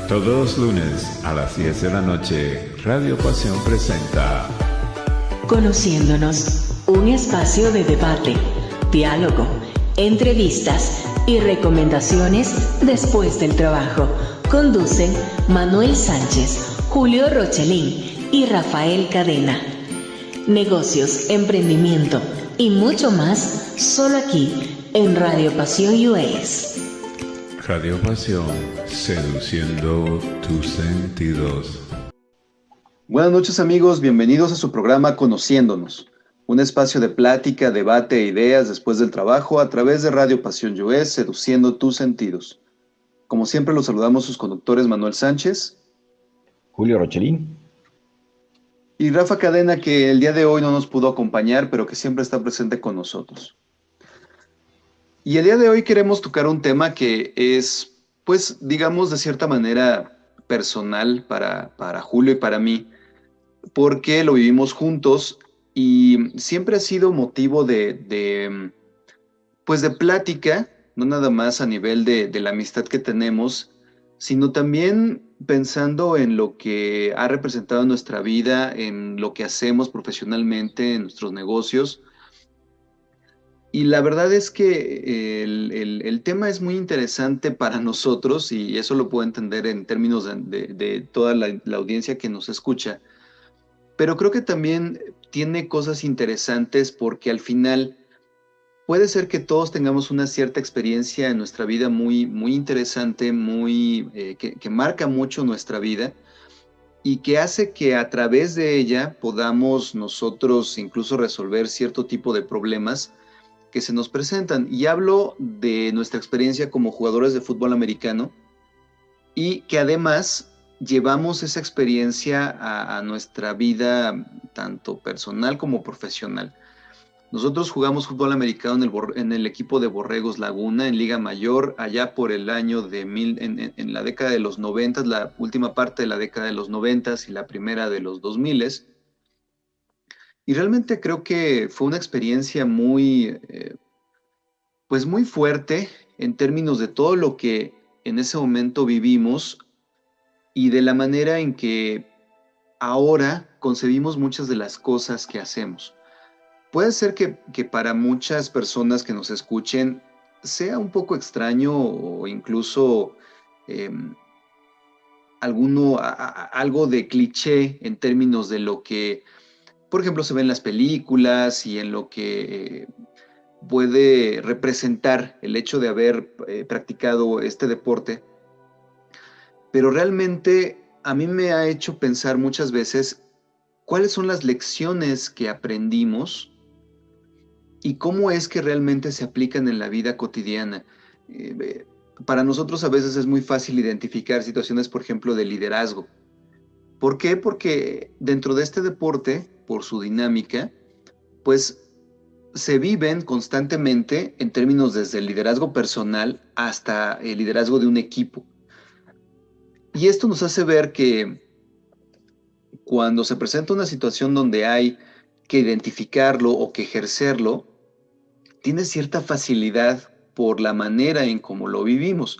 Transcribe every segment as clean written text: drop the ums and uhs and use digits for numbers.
Todos los lunes a las 10 de la noche, Radio Pasión presenta Conociéndonos, un espacio de debate, diálogo, entrevistas y recomendaciones después del trabajo. Conducen Manuel Sánchez, Julio Rochelín y Rafael Cadena. Negocios, emprendimiento y mucho más, solo aquí en Radio Pasión US. Radio Pasión, seduciendo tus sentidos. Buenas noches amigos, bienvenidos a su programa Conociéndonos, un espacio de plática, debate e ideas después del trabajo a través de Radio Pasión US, seduciendo tus sentidos. Como siempre los saludamos sus conductores Manuel Sánchez, Julio Rochelín y Rafa Cadena, que el día de hoy no nos pudo acompañar, pero que siempre está presente con nosotros. Y el día de hoy queremos tocar un tema que es, pues, digamos, de cierta manera personal para Julio y para mí, porque lo vivimos juntos y siempre ha sido motivo de plática, no nada más a nivel de la amistad que tenemos, sino también pensando en lo que ha representado en nuestra vida, en lo que hacemos profesionalmente, en nuestros negocios. Y la verdad es que el tema es muy interesante para nosotros y eso lo puedo entender en términos de toda la audiencia que nos escucha. Pero creo que también tiene cosas interesantes porque al final puede ser que todos tengamos una cierta experiencia en nuestra vida muy, muy interesante, que marca mucho nuestra vida y que hace que a través de ella podamos nosotros incluso resolver cierto tipo de problemas que se nos presentan. Y hablo de nuestra experiencia como jugadores de fútbol americano y que además llevamos esa experiencia a nuestra vida tanto personal como profesional. Nosotros jugamos fútbol americano en el equipo de Borregos Laguna, en Liga Mayor, allá por el año en la década de los 90, la última parte de la década de los 90 y la primera de los 2000. Y realmente creo que fue una experiencia muy fuerte en términos de todo lo que en ese momento vivimos y de la manera en que ahora concebimos muchas de las cosas que hacemos. Puede ser que para muchas personas que nos escuchen sea un poco extraño o incluso algo de cliché en términos de lo que, por ejemplo, se ve en las películas y en lo que puede representar el hecho de haber practicado este deporte. Pero realmente a mí me ha hecho pensar muchas veces cuáles son las lecciones que aprendimos y cómo es que realmente se aplican en la vida cotidiana. Para nosotros a veces es muy fácil identificar situaciones, por ejemplo, de liderazgo. ¿Por qué? Porque dentro de este deporte, por su dinámica, pues se viven constantemente en términos desde el liderazgo personal hasta el liderazgo de un equipo. Y esto nos hace ver que cuando se presenta una situación donde hay que identificarlo o que ejercerlo, tiene cierta facilidad por la manera en cómo lo vivimos.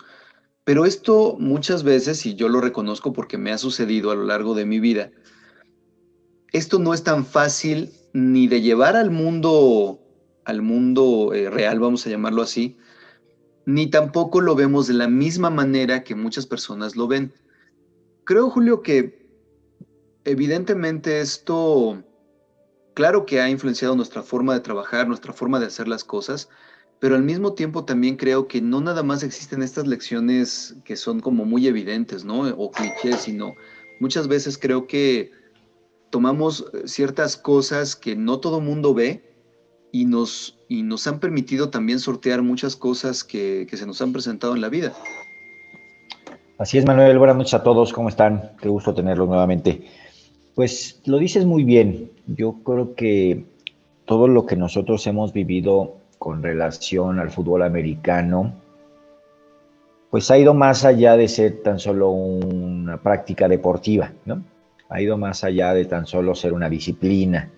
Pero esto muchas veces, y yo lo reconozco porque me ha sucedido a lo largo de mi vida, esto no es tan fácil ni de llevar al mundo real, vamos a llamarlo así, ni tampoco lo vemos de la misma manera que muchas personas lo ven. Creo, Julio, que evidentemente esto, claro que ha influenciado nuestra forma de trabajar, nuestra forma de hacer las cosas, pero al mismo tiempo también creo que no nada más existen estas lecciones que son como muy evidentes, ¿no? O clichés, sino muchas veces creo que tomamos ciertas cosas que no todo mundo ve y nos han permitido también sortear muchas cosas que se nos han presentado en la vida. Así es, Manuel. Buenas noches a todos. ¿Cómo están? Qué gusto tenerlos nuevamente. Pues lo dices muy bien. Yo creo que todo lo que nosotros hemos vivido con relación al fútbol americano, pues ha ido más allá de ser tan solo una práctica deportiva, ¿no? Ha ido más allá de tan solo ser una disciplina,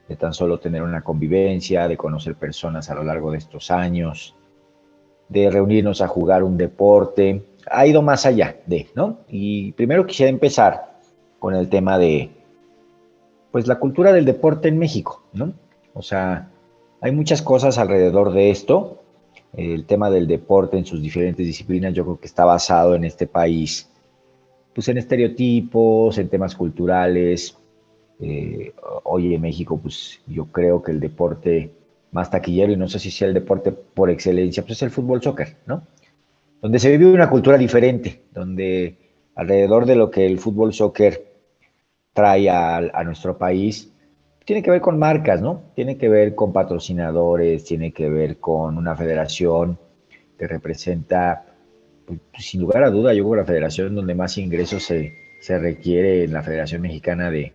de tan solo tener una convivencia, de conocer personas a lo largo de estos años, de reunirnos a jugar un deporte. ha ido más allá de, ¿no? Y primero quisiera empezar con el tema de, pues, la cultura del deporte en México, ¿no? O sea, hay muchas cosas alrededor de esto. El tema del deporte en sus diferentes disciplinas yo creo que está basado en este país, pues en estereotipos, en temas culturales. Hoy en México, pues yo creo que el deporte más taquillero, y no sé si sea el deporte por excelencia, pues es el fútbol soccer, ¿no? Donde se vive una cultura diferente, donde alrededor de lo que el fútbol soccer trae a nuestro país, tiene que ver con marcas, ¿no? Tiene que ver con patrocinadores, tiene que ver con una federación que representa, pues, sin lugar a duda, yo creo que la federación donde más ingresos se requiere en la Federación Mexicana de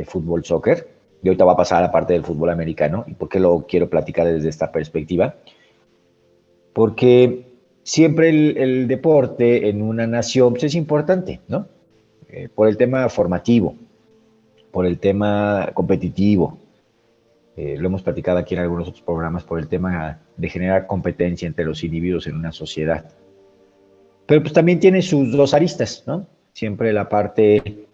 Fútbol Soccer. Y ahorita va a pasar a la parte del fútbol americano. ¿Y por qué lo quiero platicar desde esta perspectiva? Porque siempre el deporte en una nación pues, es importante, ¿no? Por el tema formativo, por el tema competitivo. Lo hemos platicado aquí en algunos otros programas, por el tema de generar competencia entre los individuos en una sociedad. Pero pues también tiene sus dos aristas, ¿no? Siempre la parte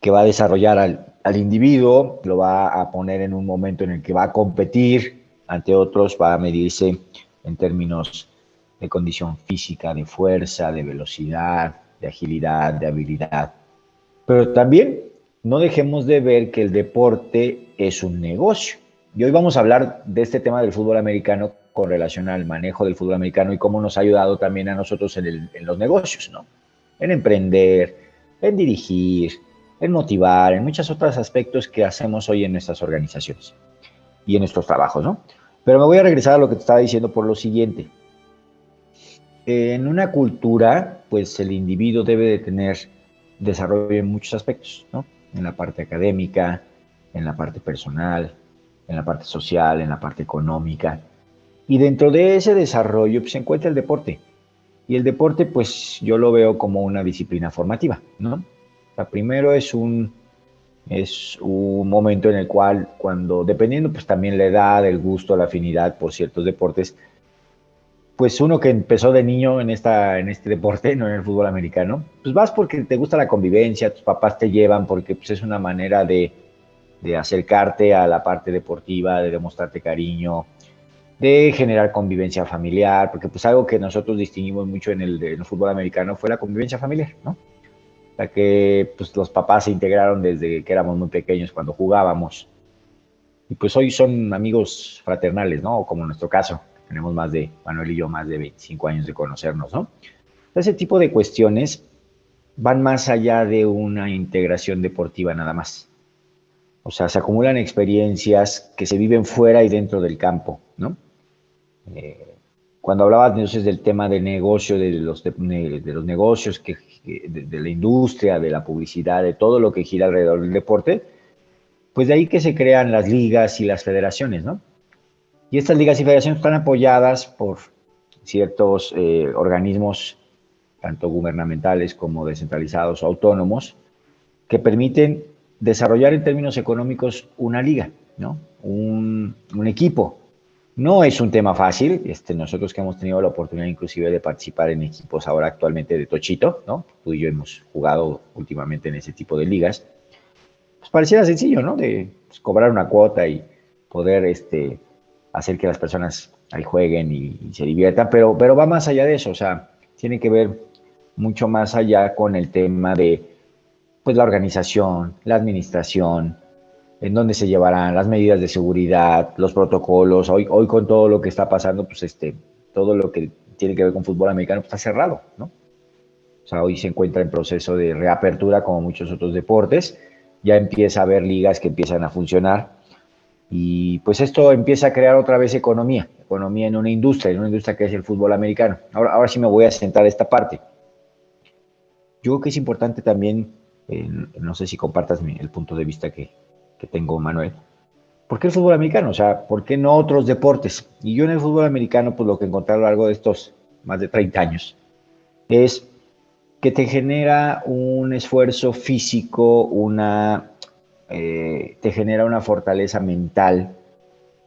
que va a desarrollar al individuo, lo va a poner en un momento en el que va a competir ante otros, va a medirse en términos de condición física, de fuerza, de velocidad, de agilidad, de habilidad. Pero también no dejemos de ver que el deporte es un negocio. Y hoy vamos a hablar de este tema del fútbol americano con relación al manejo del fútbol americano y cómo nos ha ayudado también a nosotros en los negocios, ¿no? En emprender, en dirigir, en motivar, en muchos otros aspectos que hacemos hoy en nuestras organizaciones y en nuestros trabajos, ¿no? Pero me voy a regresar a lo que te estaba diciendo por lo siguiente. En una cultura, pues el individuo debe de tener desarrollo en muchos aspectos, ¿no? En la parte académica, en la parte personal, en la parte social, en la parte económica. Y dentro de ese desarrollo pues, se encuentra el deporte. Y el deporte, pues yo lo veo como una disciplina formativa, ¿no? O sea, primero es un momento en el cual, cuando, dependiendo pues también la edad, el gusto, la afinidad por ciertos deportes, pues uno que empezó de niño en este deporte, no en el fútbol americano, pues vas porque te gusta la convivencia, tus papás te llevan porque pues es una manera de acercarte a la parte deportiva, de demostrarte cariño, de generar convivencia familiar, porque pues algo que nosotros distinguimos mucho en el fútbol americano fue la convivencia familiar, ¿no? La que pues los papás se integraron desde que éramos muy pequeños cuando jugábamos. Y pues hoy son amigos fraternales, ¿no? Como en nuestro caso, tenemos Manuel y yo, más de 25 años de conocernos, ¿no? Ese tipo de cuestiones van más allá de una integración deportiva nada más. O sea, se acumulan experiencias que se viven fuera y dentro del campo, ¿no? Cuando hablabas entonces del tema de negocio, de los negocios, de la industria, de la publicidad, de todo lo que gira alrededor del deporte, pues de ahí que se crean las ligas y las federaciones, ¿no? Y estas ligas y federaciones están apoyadas por ciertos organismos, tanto gubernamentales como descentralizados o autónomos, que permiten desarrollar en términos económicos una liga, ¿no? Un equipo. No es un tema fácil, nosotros que hemos tenido la oportunidad inclusive de participar en equipos ahora actualmente de Tochito, ¿no? Tú y yo hemos jugado últimamente en ese tipo de ligas, pues pareciera sencillo, ¿no? De pues, cobrar una cuota y poder hacer que las personas ahí jueguen y se diviertan, pero va más allá de eso, o sea, tiene que ver mucho más allá con el tema de pues la organización, la administración, en dónde se llevarán las medidas de seguridad, los protocolos. Hoy con todo lo que está pasando, pues todo lo que tiene que ver con fútbol americano pues, está cerrado, ¿no? O sea, hoy se encuentra en proceso de reapertura como muchos otros deportes. Ya empieza a haber ligas que empiezan a funcionar y pues esto empieza a crear otra vez economía en una industria que es el fútbol americano. Ahora sí me voy a sentar esta parte. Yo creo que es importante también, no sé si compartas el punto de vista que tengo, Manuel. ¿Por qué el fútbol americano? O sea, ¿por qué no otros deportes? Y yo en el fútbol americano, pues lo que encontré a lo largo de estos más de 30 años, es que te genera un esfuerzo físico, te genera una fortaleza mental,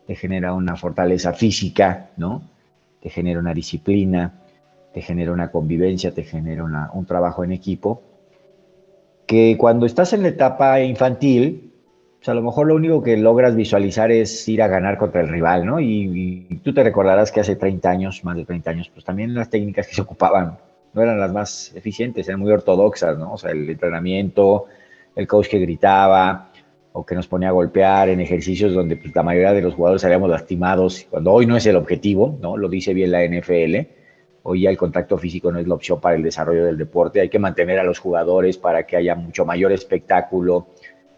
te genera una fortaleza física, ¿no? Te genera una disciplina, te genera una convivencia, te genera un trabajo en equipo, que cuando estás en la etapa infantil, pues a lo mejor lo único que logras visualizar es ir a ganar contra el rival, ¿no? Y tú te recordarás que hace 30 años, más de 30 años, pues también las técnicas que se ocupaban no eran las más eficientes, eran muy ortodoxas, ¿no? O sea, el entrenamiento, el coach que gritaba o que nos ponía a golpear en ejercicios donde pues, la mayoría de los jugadores salíamos lastimados, cuando hoy no es el objetivo, ¿no? Lo dice bien la NFL. Hoy ya el contacto físico no es la opción para el desarrollo del deporte. Hay que mantener a los jugadores para que haya mucho mayor espectáculo,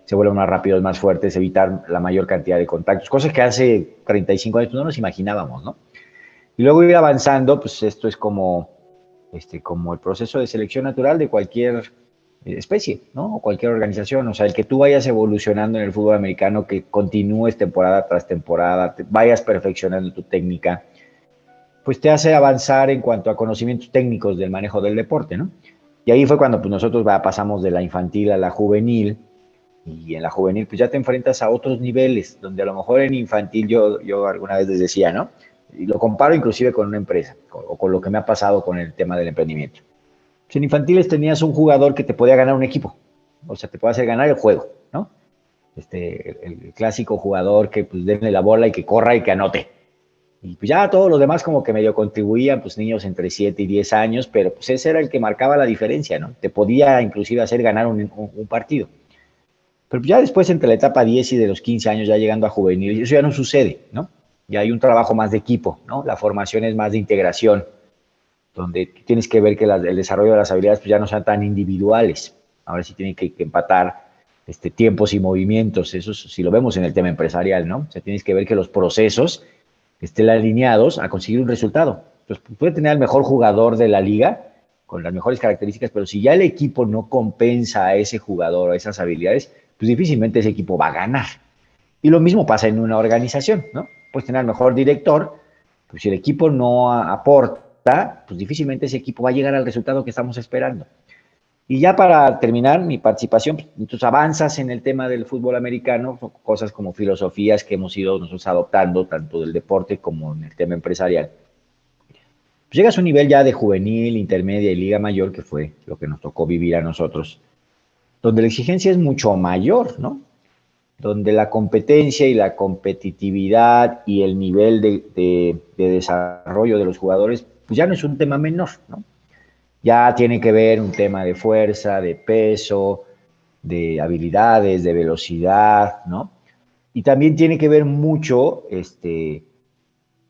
se vuelvan más rápidos, más fuertes, evitar la mayor cantidad de contactos, cosas que hace 35 años pues, no nos imaginábamos, ¿no? Y luego ir avanzando, pues esto es como el proceso de selección natural de cualquier especie, ¿no? O cualquier organización. O sea, el que tú vayas evolucionando en el fútbol americano, que continúes temporada tras temporada, vayas perfeccionando tu técnica, pues te hace avanzar en cuanto a conocimientos técnicos del manejo del deporte, ¿no? Y ahí fue cuando pues, nosotros pasamos de la infantil a la juvenil, y en la juvenil pues ya te enfrentas a otros niveles, donde a lo mejor en infantil yo alguna vez les decía, ¿no? Y lo comparo inclusive con una empresa, o con lo que me ha pasado con el tema del emprendimiento. Pues en infantiles tenías un jugador que te podía ganar un equipo, o sea, te puede hacer ganar el juego, ¿no? El clásico jugador que pues denle la bola y que corra y que anote. Y pues ya todos los demás como que medio contribuían, pues niños entre 7 y 10 años, pero pues ese era el que marcaba la diferencia, ¿no? Te podía inclusive hacer ganar un partido. Pero ya después entre la etapa 10 y de los 15 años ya llegando a juvenil, eso ya no sucede, ¿no? Ya hay un trabajo más de equipo, ¿no? La formación es más de integración, donde tienes que ver que el desarrollo de las habilidades pues ya no sean tan individuales. Ahora sí tienen que empatar tiempos y movimientos, eso si lo vemos en el tema empresarial, ¿no? O sea, tienes que ver que los procesos estén alineados a conseguir un resultado. Entonces, puede tener al mejor jugador de la liga, con las mejores características, pero si ya el equipo no compensa a ese jugador o a esas habilidades, pues difícilmente ese equipo va a ganar. Y lo mismo pasa en una organización, ¿no? Puedes tener al mejor director, pues si el equipo no aporta, pues difícilmente ese equipo va a llegar al resultado que estamos esperando. Y ya para terminar mi participación, pues, entonces avanzas en el tema del fútbol americano, cosas como filosofías que hemos ido nosotros adoptando, tanto del deporte como en el tema empresarial. Pues llegas a un nivel ya de juvenil, intermedia y liga mayor, que fue lo que nos tocó vivir a nosotros, donde la exigencia es mucho mayor, ¿no? Donde la competencia y la competitividad y el nivel de desarrollo de los jugadores, pues ya no es un tema menor, ¿no? Ya tiene que ver un tema de fuerza, de peso, de habilidades, de velocidad, ¿no? Y también tiene que ver mucho,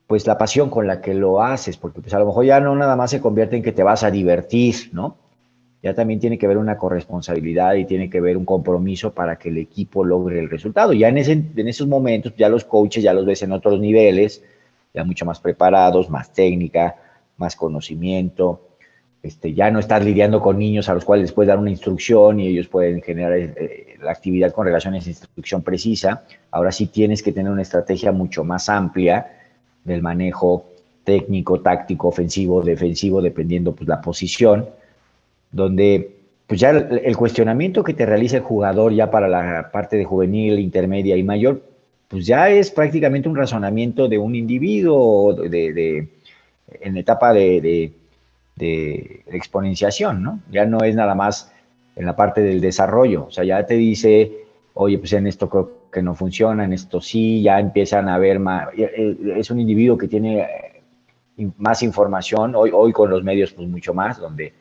pues la pasión con la que lo haces, porque pues a lo mejor ya no nada más se convierte en que te vas a divertir, ¿no? Ya también tiene que ver una corresponsabilidad y tiene que ver un compromiso para que el equipo logre el resultado. Ya en esos momentos, ya los coaches ya los ves en otros niveles, ya mucho más preparados, más técnica, más conocimiento. Ya no estás lidiando con niños a los cuales les puedes dar una instrucción y ellos pueden generar la actividad con relación a esa instrucción precisa. Ahora sí tienes que tener una estrategia mucho más amplia del manejo técnico, táctico, ofensivo, defensivo, dependiendo pues la posición, donde pues ya el cuestionamiento que te realiza el jugador ya para la parte de juvenil, intermedia y mayor, pues ya es prácticamente un razonamiento de un individuo en etapa de exponenciación, ¿no? Ya no es nada más en la parte del desarrollo, o sea, ya te dice, oye, pues en esto creo que no funciona, en esto sí, ya empiezan a ver más, es un individuo que tiene más información, hoy con los medios pues mucho más, donde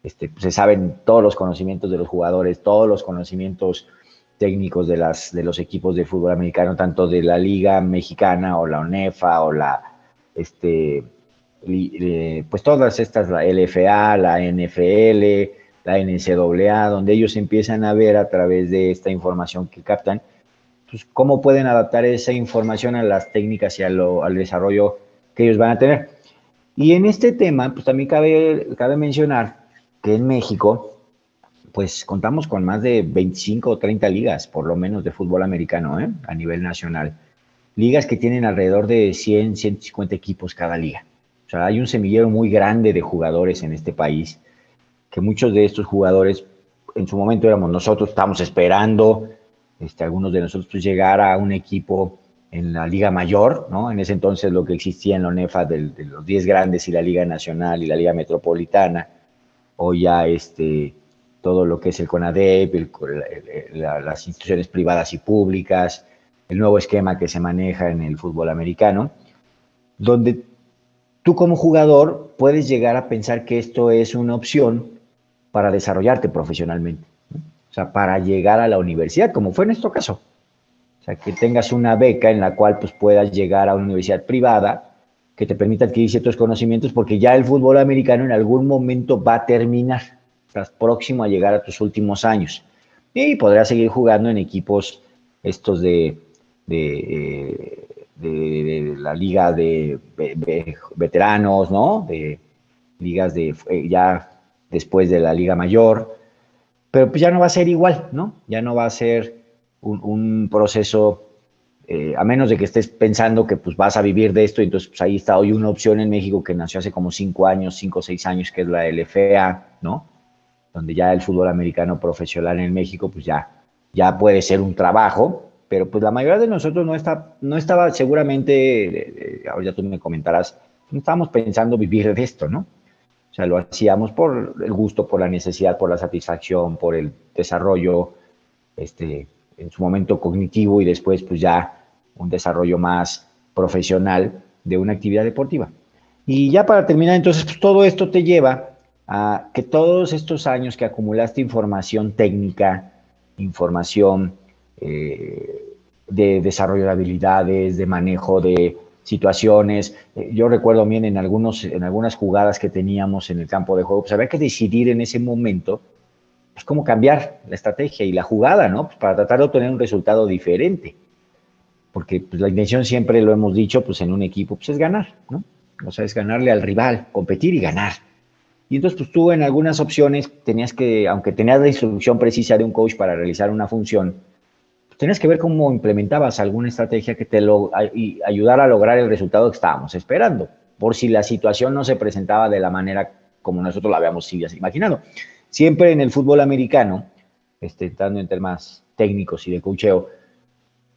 pues se saben todos los conocimientos de los jugadores, todos los conocimientos técnicos de los equipos de fútbol americano, tanto de la Liga Mexicana o la ONEFA o pues todas estas, la LFA, la NFL, la NCAA, donde ellos empiezan a ver a través de esta información que captan, pues cómo pueden adaptar esa información a las técnicas y al desarrollo que ellos van a tener. Y en este tema, pues también cabe mencionar que en México, pues contamos con más de 25 o 30 ligas, por lo menos, de fútbol americano, a nivel nacional. Ligas que tienen alrededor de 100, 150 equipos cada liga. O sea, hay un semillero muy grande de jugadores en este país, que muchos de estos jugadores, en su momento éramos nosotros, estábamos esperando, algunos de nosotros pues, llegar a un equipo en la Liga Mayor, ¿no? En ese entonces lo que existía en la ONEFA de los 10 grandes y la Liga Nacional y la Liga Metropolitana, o ya todo lo que es el CONADEP, las instituciones privadas y públicas, el nuevo esquema que se maneja en el fútbol americano, donde tú como jugador puedes llegar a pensar que esto es una opción para desarrollarte profesionalmente, ¿no? O sea, para llegar a la universidad, como fue en este caso. O sea, que tengas una beca en la cual pues, puedas llegar a una universidad privada que te permita adquirir ciertos conocimientos, porque ya el fútbol americano en algún momento va a terminar, estás próximo a llegar a tus últimos años. Y podrás seguir jugando en equipos estos de la liga de veteranos, ¿no? De ligas ya después de la liga mayor, pero pues ya no va a ser igual, ¿no? Ya no va a ser un proceso, a menos de que estés pensando que pues vas a vivir de esto, entonces pues ahí está hoy una opción en México que nació hace como 5 o 6 años, que es la LFA, ¿no? Donde ya el fútbol americano profesional en México pues ya puede ser un trabajo, pero pues la mayoría de nosotros no estaba seguramente, ahora ya tú me comentarás, no estábamos pensando vivir de esto, ¿no? O sea, lo hacíamos por el gusto, por la necesidad, por la satisfacción, por el desarrollo, en su momento cognitivo y después pues ya un desarrollo más profesional de una actividad deportiva. Y ya para terminar, entonces, pues todo esto te lleva a que todos estos años que acumulaste información técnica, información de desarrollo de habilidades, de manejo de situaciones. Yo recuerdo bien en algunas jugadas que teníamos en el campo de juego, pues había que decidir en ese momento pues cómo cambiar la estrategia y la jugada, ¿no? Pues para tratar de obtener un resultado diferente. Porque pues, la intención siempre, lo hemos dicho, pues en un equipo pues es ganar, ¿no? O sea, es ganarle al rival, competir y ganar. Y entonces pues tú en algunas opciones tenías que, aunque tenías la instrucción precisa de un coach para realizar una función, pues tenías que ver cómo implementabas alguna estrategia que te ayudara a lograr el resultado que estábamos esperando, por si la situación no se presentaba de la manera como nosotros la habíamos imaginado. Siempre en el fútbol americano, entrando en temas técnicos y de coacheo,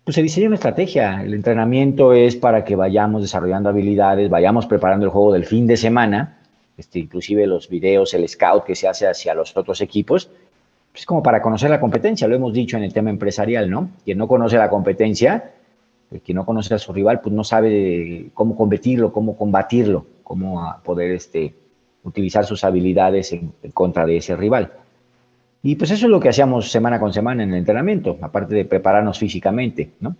pues se diseña una estrategia. El entrenamiento es para que vayamos desarrollando habilidades, vayamos preparando el juego del fin de semana, inclusive los videos, el scout que se hace hacia los otros equipos, pues como para conocer la competencia, lo hemos dicho en el tema empresarial, ¿no? Quien no conoce la competencia, quien no conoce a su rival, pues no sabe cómo competirlo, cómo combatirlo, cómo poder utilizar sus habilidades en contra de ese rival. Y pues eso es lo que hacíamos semana con semana en el entrenamiento, aparte de prepararnos físicamente, ¿no?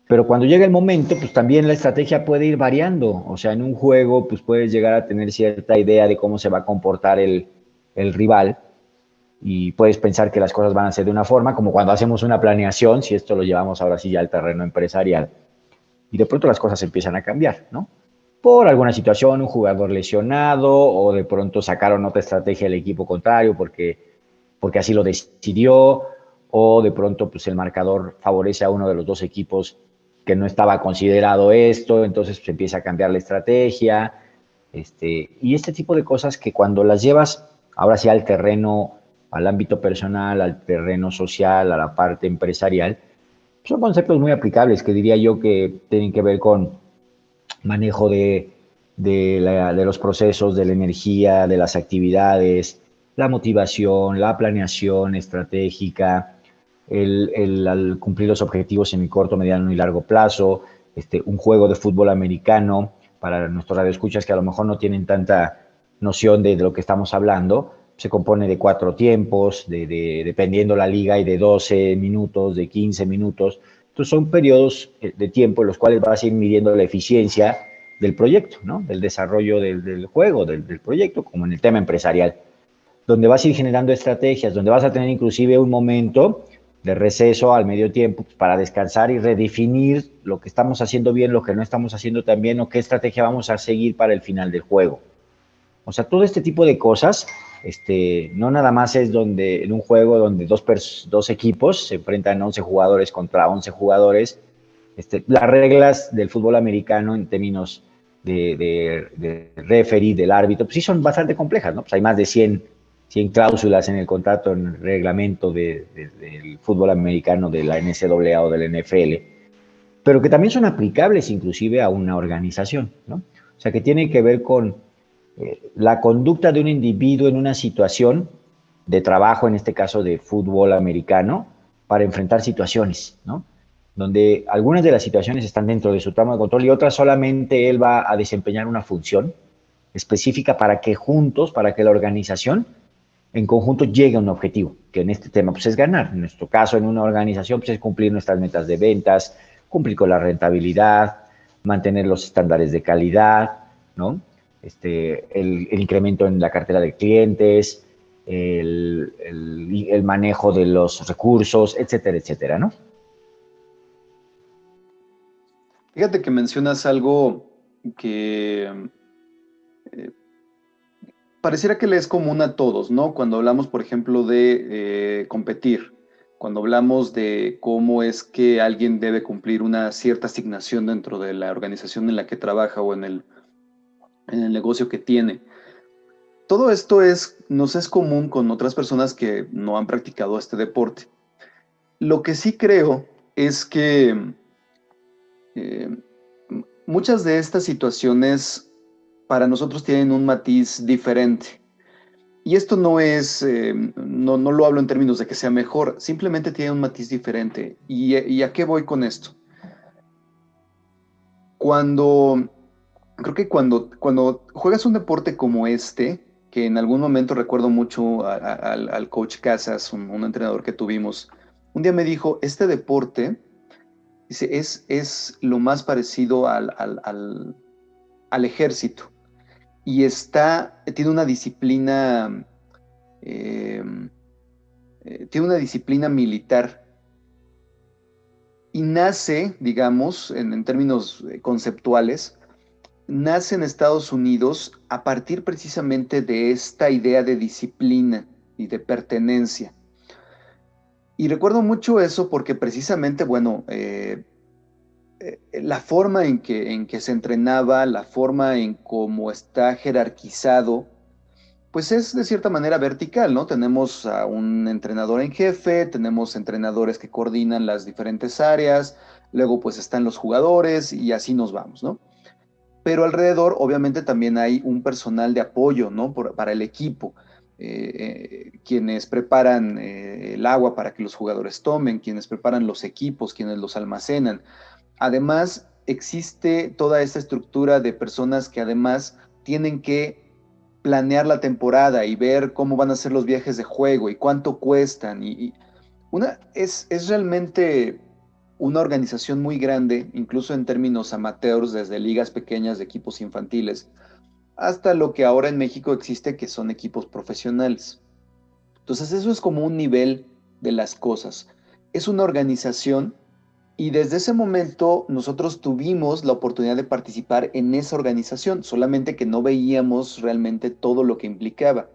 Pero cuando llega el momento, pues también la estrategia puede ir variando. O sea, en un juego, pues puedes llegar a tener cierta idea de cómo se va a comportar el rival y puedes pensar que las cosas van a ser de una forma, como cuando hacemos una planeación, si esto lo llevamos ahora sí ya al terreno empresarial, y de pronto las cosas empiezan a cambiar, ¿no? Por alguna situación, un jugador lesionado, o de pronto sacaron otra estrategia del equipo contrario porque así lo decidió, o de pronto pues el marcador favorece a uno de los dos equipos que no estaba considerado esto, entonces pues empieza a cambiar la estrategia, y este tipo de cosas que cuando las llevas ahora sí al terreno, al ámbito personal, al terreno social, a la parte empresarial, son conceptos muy aplicables que diría yo que tienen que ver con manejo de los procesos, de la energía, de las actividades, la motivación, la planeación estratégica, al cumplir los objetivos en el corto, mediano y largo plazo, un juego de fútbol americano, para nuestros radioescuchas que a lo mejor no tienen tanta noción de lo que estamos hablando, se compone de 4 tiempos, dependiendo la liga, y de 12 minutos, de 15 minutos. Entonces son periodos de tiempo en los cuales vas a ir midiendo la eficiencia del proyecto, ¿no? Del desarrollo del juego, del proyecto, como en el tema empresarial, donde vas a ir generando estrategias, donde vas a tener inclusive un momento de receso al medio tiempo pues, para descansar y redefinir lo que estamos haciendo bien, lo que no estamos haciendo tan bien, o qué estrategia vamos a seguir para el final del juego. O sea, todo este tipo de cosas, no nada más es donde en un juego donde dos equipos se enfrentan 11 jugadores contra 11 jugadores, las reglas del fútbol americano en términos de referee, del árbitro, pues sí son bastante complejas, ¿no? Pues hay más de 100 cláusulas en el contrato, en el reglamento del fútbol americano de la NCAA o del NFL, pero que también son aplicables inclusive a una organización, ¿no? O sea, que tiene que ver con la conducta de un individuo en una situación de trabajo, en este caso de fútbol americano, para enfrentar situaciones, ¿no? Donde algunas de las situaciones están dentro de su trama de control y otras solamente él va a desempeñar una función específica para que juntos, para que la organización en conjunto llegue a un objetivo, que en este tema pues es ganar. En nuestro caso, en una organización, pues es cumplir nuestras metas de ventas, cumplir con la rentabilidad, mantener los estándares de calidad, ¿no? El incremento en la cartera de clientes, el manejo de los recursos, etcétera, etcétera, ¿no? Fíjate que mencionas algo que pareciera que le es común a todos, ¿no? Cuando hablamos, por ejemplo, de competir, cuando hablamos de cómo es que alguien debe cumplir una cierta asignación dentro de la organización en la que trabaja o en el negocio que tiene. Todo esto nos es común con otras personas que no han practicado este deporte. Lo que sí creo es que eh, muchas de estas situaciones para nosotros tienen un matiz diferente. Y esto no lo hablo en términos de que sea mejor, simplemente tiene un matiz diferente. ¿Y a qué voy con esto? Creo que cuando juegas un deporte como este, que en algún momento recuerdo mucho al coach Casas, un entrenador que tuvimos, un día me dijo, este deporte dice, es lo más parecido al ejército y tiene una disciplina, eh, tiene una disciplina militar y nace, digamos, en términos conceptuales, nace en Estados Unidos a partir precisamente de esta idea de disciplina y de pertenencia. Y recuerdo mucho eso porque precisamente, bueno, la forma en que se entrenaba, la forma en cómo está jerarquizado, pues es de cierta manera vertical, ¿no? Tenemos a un entrenador en jefe, tenemos entrenadores que coordinan las diferentes áreas, luego pues están los jugadores y así nos vamos, ¿no? Pero alrededor obviamente también hay un personal de apoyo, ¿no? Para el equipo, quienes preparan el agua para que los jugadores tomen, quienes preparan los equipos, quienes los almacenan. Además, existe toda esta estructura de personas que además tienen que planear la temporada y ver cómo van a ser los viajes de juego y cuánto cuestan. Es realmente una organización muy grande, incluso en términos amateurs, desde ligas pequeñas de equipos infantiles, hasta lo que ahora en México existe, que son equipos profesionales. Entonces, eso es como un nivel de las cosas. Es una organización y desde ese momento nosotros tuvimos la oportunidad de participar en esa organización, solamente que no veíamos realmente todo lo que implicaba.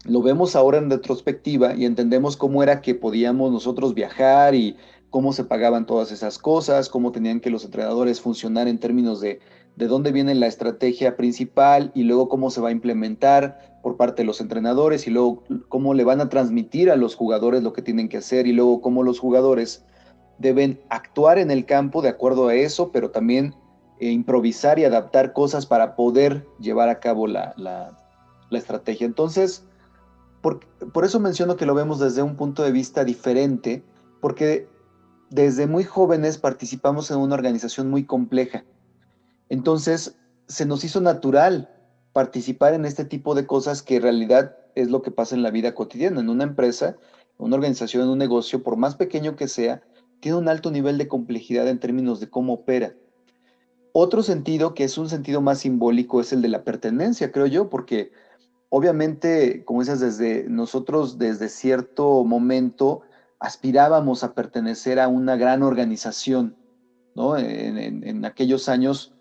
Lo vemos ahora en retrospectiva y entendemos cómo era que podíamos nosotros viajar y cómo se pagaban todas esas cosas, cómo tenían que los entrenadores funcionar en términos de dónde viene la estrategia principal y luego cómo se va a implementar por parte de los entrenadores y luego cómo le van a transmitir a los jugadores lo que tienen que hacer y luego cómo los jugadores deben actuar en el campo de acuerdo a eso, pero también improvisar y adaptar cosas para poder llevar a cabo la estrategia. Entonces, por eso menciono que lo vemos desde un punto de vista diferente, porque desde muy jóvenes participamos en una organización muy compleja. Entonces, se nos hizo natural participar en este tipo de cosas que en realidad es lo que pasa en la vida cotidiana. En una empresa, una organización, en un negocio, por más pequeño que sea, tiene un alto nivel de complejidad en términos de cómo opera. Otro sentido, que es un sentido más simbólico, es el de la pertenencia, creo yo, porque obviamente, como dices, nosotros desde cierto momento aspirábamos a pertenecer a una gran organización, ¿no? En aquellos años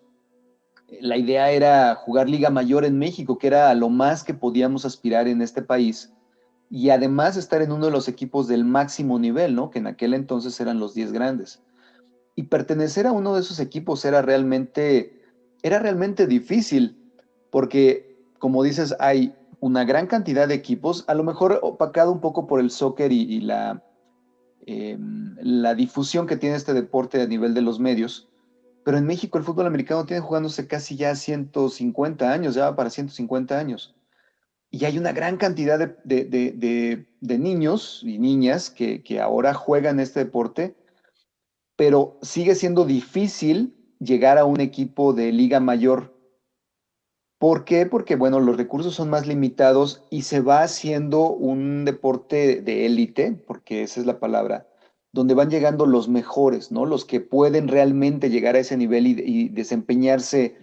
la idea era jugar Liga Mayor en México, que era lo más que podíamos aspirar en este país, y además estar en uno de los equipos del máximo nivel, ¿no? Que en aquel entonces eran los 10 grandes. Y pertenecer a uno de esos equipos era realmente difícil, porque, como dices, hay una gran cantidad de equipos, a lo mejor opacado un poco por el soccer la difusión que tiene este deporte a nivel de los medios, pero en México el fútbol americano tiene jugándose casi ya 150 años, ya va para 150 años. Y hay una gran cantidad de niños y niñas que ahora juegan este deporte, pero sigue siendo difícil llegar a un equipo de liga mayor. ¿Por qué? Porque, bueno, los recursos son más limitados y se va haciendo un deporte de élite, porque esa es la palabra, donde van llegando los mejores, ¿no? Los que pueden realmente llegar a ese nivel y desempeñarse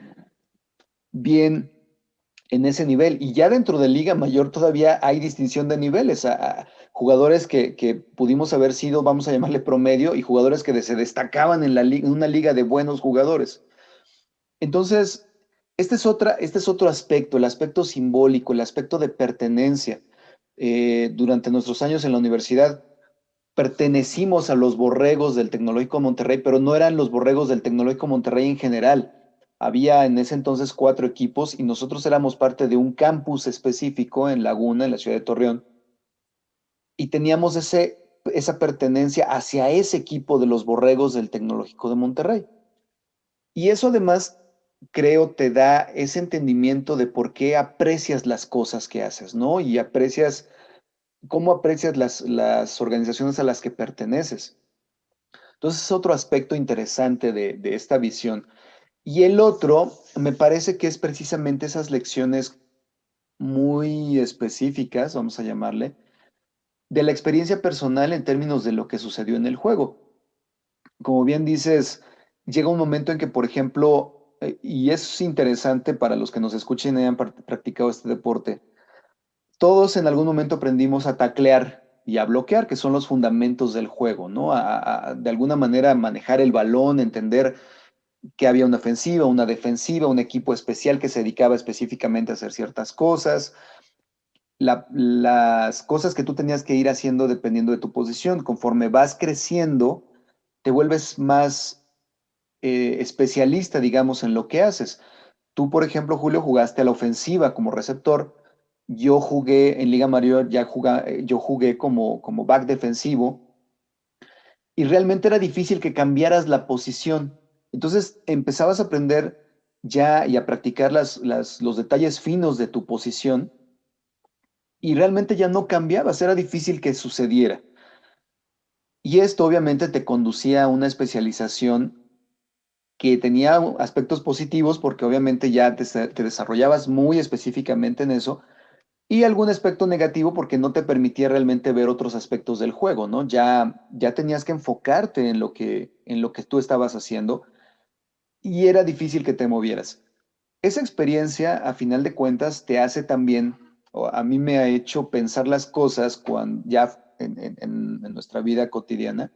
bien en ese nivel. Y ya dentro de Liga Mayor todavía hay distinción de niveles. A jugadores que pudimos haber sido, vamos a llamarle promedio, y jugadores que se destacaban en en una liga de buenos jugadores. Entonces, este es otro aspecto, el aspecto simbólico, el aspecto de pertenencia. Durante nuestros años en la universidad, pertenecimos a los borregos del Tecnológico Monterrey, pero no eran los borregos del Tecnológico Monterrey en general. Había en ese entonces 4 equipos y nosotros éramos parte de un campus específico en Laguna, en la ciudad de Torreón, y teníamos esa pertenencia hacia ese equipo de los borregos del Tecnológico de Monterrey. Y eso además, creo, te da ese entendimiento de por qué aprecias las cosas que haces, ¿no? Y cómo aprecias las organizaciones a las que perteneces. Entonces es otro aspecto interesante de esta visión. Y el otro, me parece que es precisamente esas lecciones muy específicas, vamos a llamarle, de la experiencia personal en términos de lo que sucedió en el juego. Como bien dices, llega un momento en que, por ejemplo, y es interesante para los que nos escuchen y hayan practicado este deporte, todos en algún momento aprendimos a taclear y a bloquear, que son los fundamentos del juego, ¿no? De alguna manera manejar el balón, entender que había una ofensiva, una defensiva, un equipo especial que se dedicaba específicamente a hacer ciertas cosas, las cosas que tú tenías que ir haciendo dependiendo de tu posición. Conforme vas creciendo, te vuelves más especialista, digamos, en lo que haces. Tú, por ejemplo, Julio, jugaste a la ofensiva como receptor. Yo jugué en Liga Mayor, yo jugué como back defensivo y realmente era difícil que cambiaras la posición. Entonces empezabas a aprender ya y a practicar los detalles finos de tu posición y realmente ya no cambiabas, era difícil que sucediera. Y esto obviamente te conducía a una especialización que tenía aspectos positivos porque obviamente ya te desarrollabas muy específicamente en eso y algún aspecto negativo porque no te permitía realmente ver otros aspectos del juego, ¿no? Ya tenías que enfocarte en lo que tú estabas haciendo y era difícil que te movieras. Esa experiencia, a final de cuentas, te hace también, o a mí me ha hecho pensar las cosas cuando ya en nuestra vida cotidiana,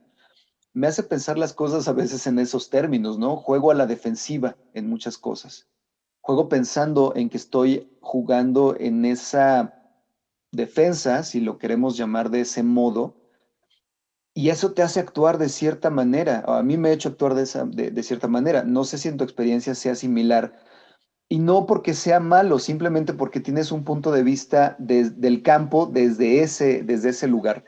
me hace pensar las cosas a veces en esos términos, ¿no? Juego a la defensiva en muchas cosas. Juego pensando en que estoy jugando en esa defensa, si lo queremos llamar de ese modo, y eso te hace actuar de cierta manera. A mí me ha hecho actuar de cierta manera. No sé si en tu experiencia sea similar, y no porque sea malo, simplemente porque tienes un punto de vista del campo desde ese lugar.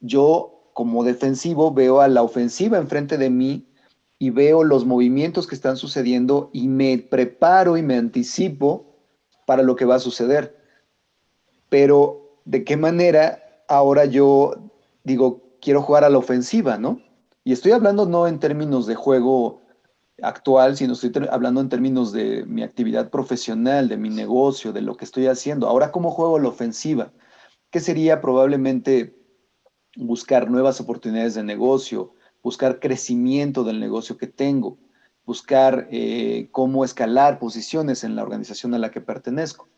Yo, como defensivo, veo a la ofensiva enfrente de mí y veo los movimientos que están sucediendo y me preparo y me anticipo para lo que va a suceder. Pero, ¿de qué manera ahora yo digo, quiero jugar a la ofensiva, ¿no? Y estoy hablando no en términos de juego actual, sino estoy hablando en términos de mi actividad profesional, de mi negocio, de lo que estoy haciendo. Ahora, ¿cómo juego a la ofensiva? ¿Qué sería probablemente buscar nuevas oportunidades de negocio, buscar crecimiento del negocio que tengo, buscar cómo escalar posiciones en la organización a la que pertenezco?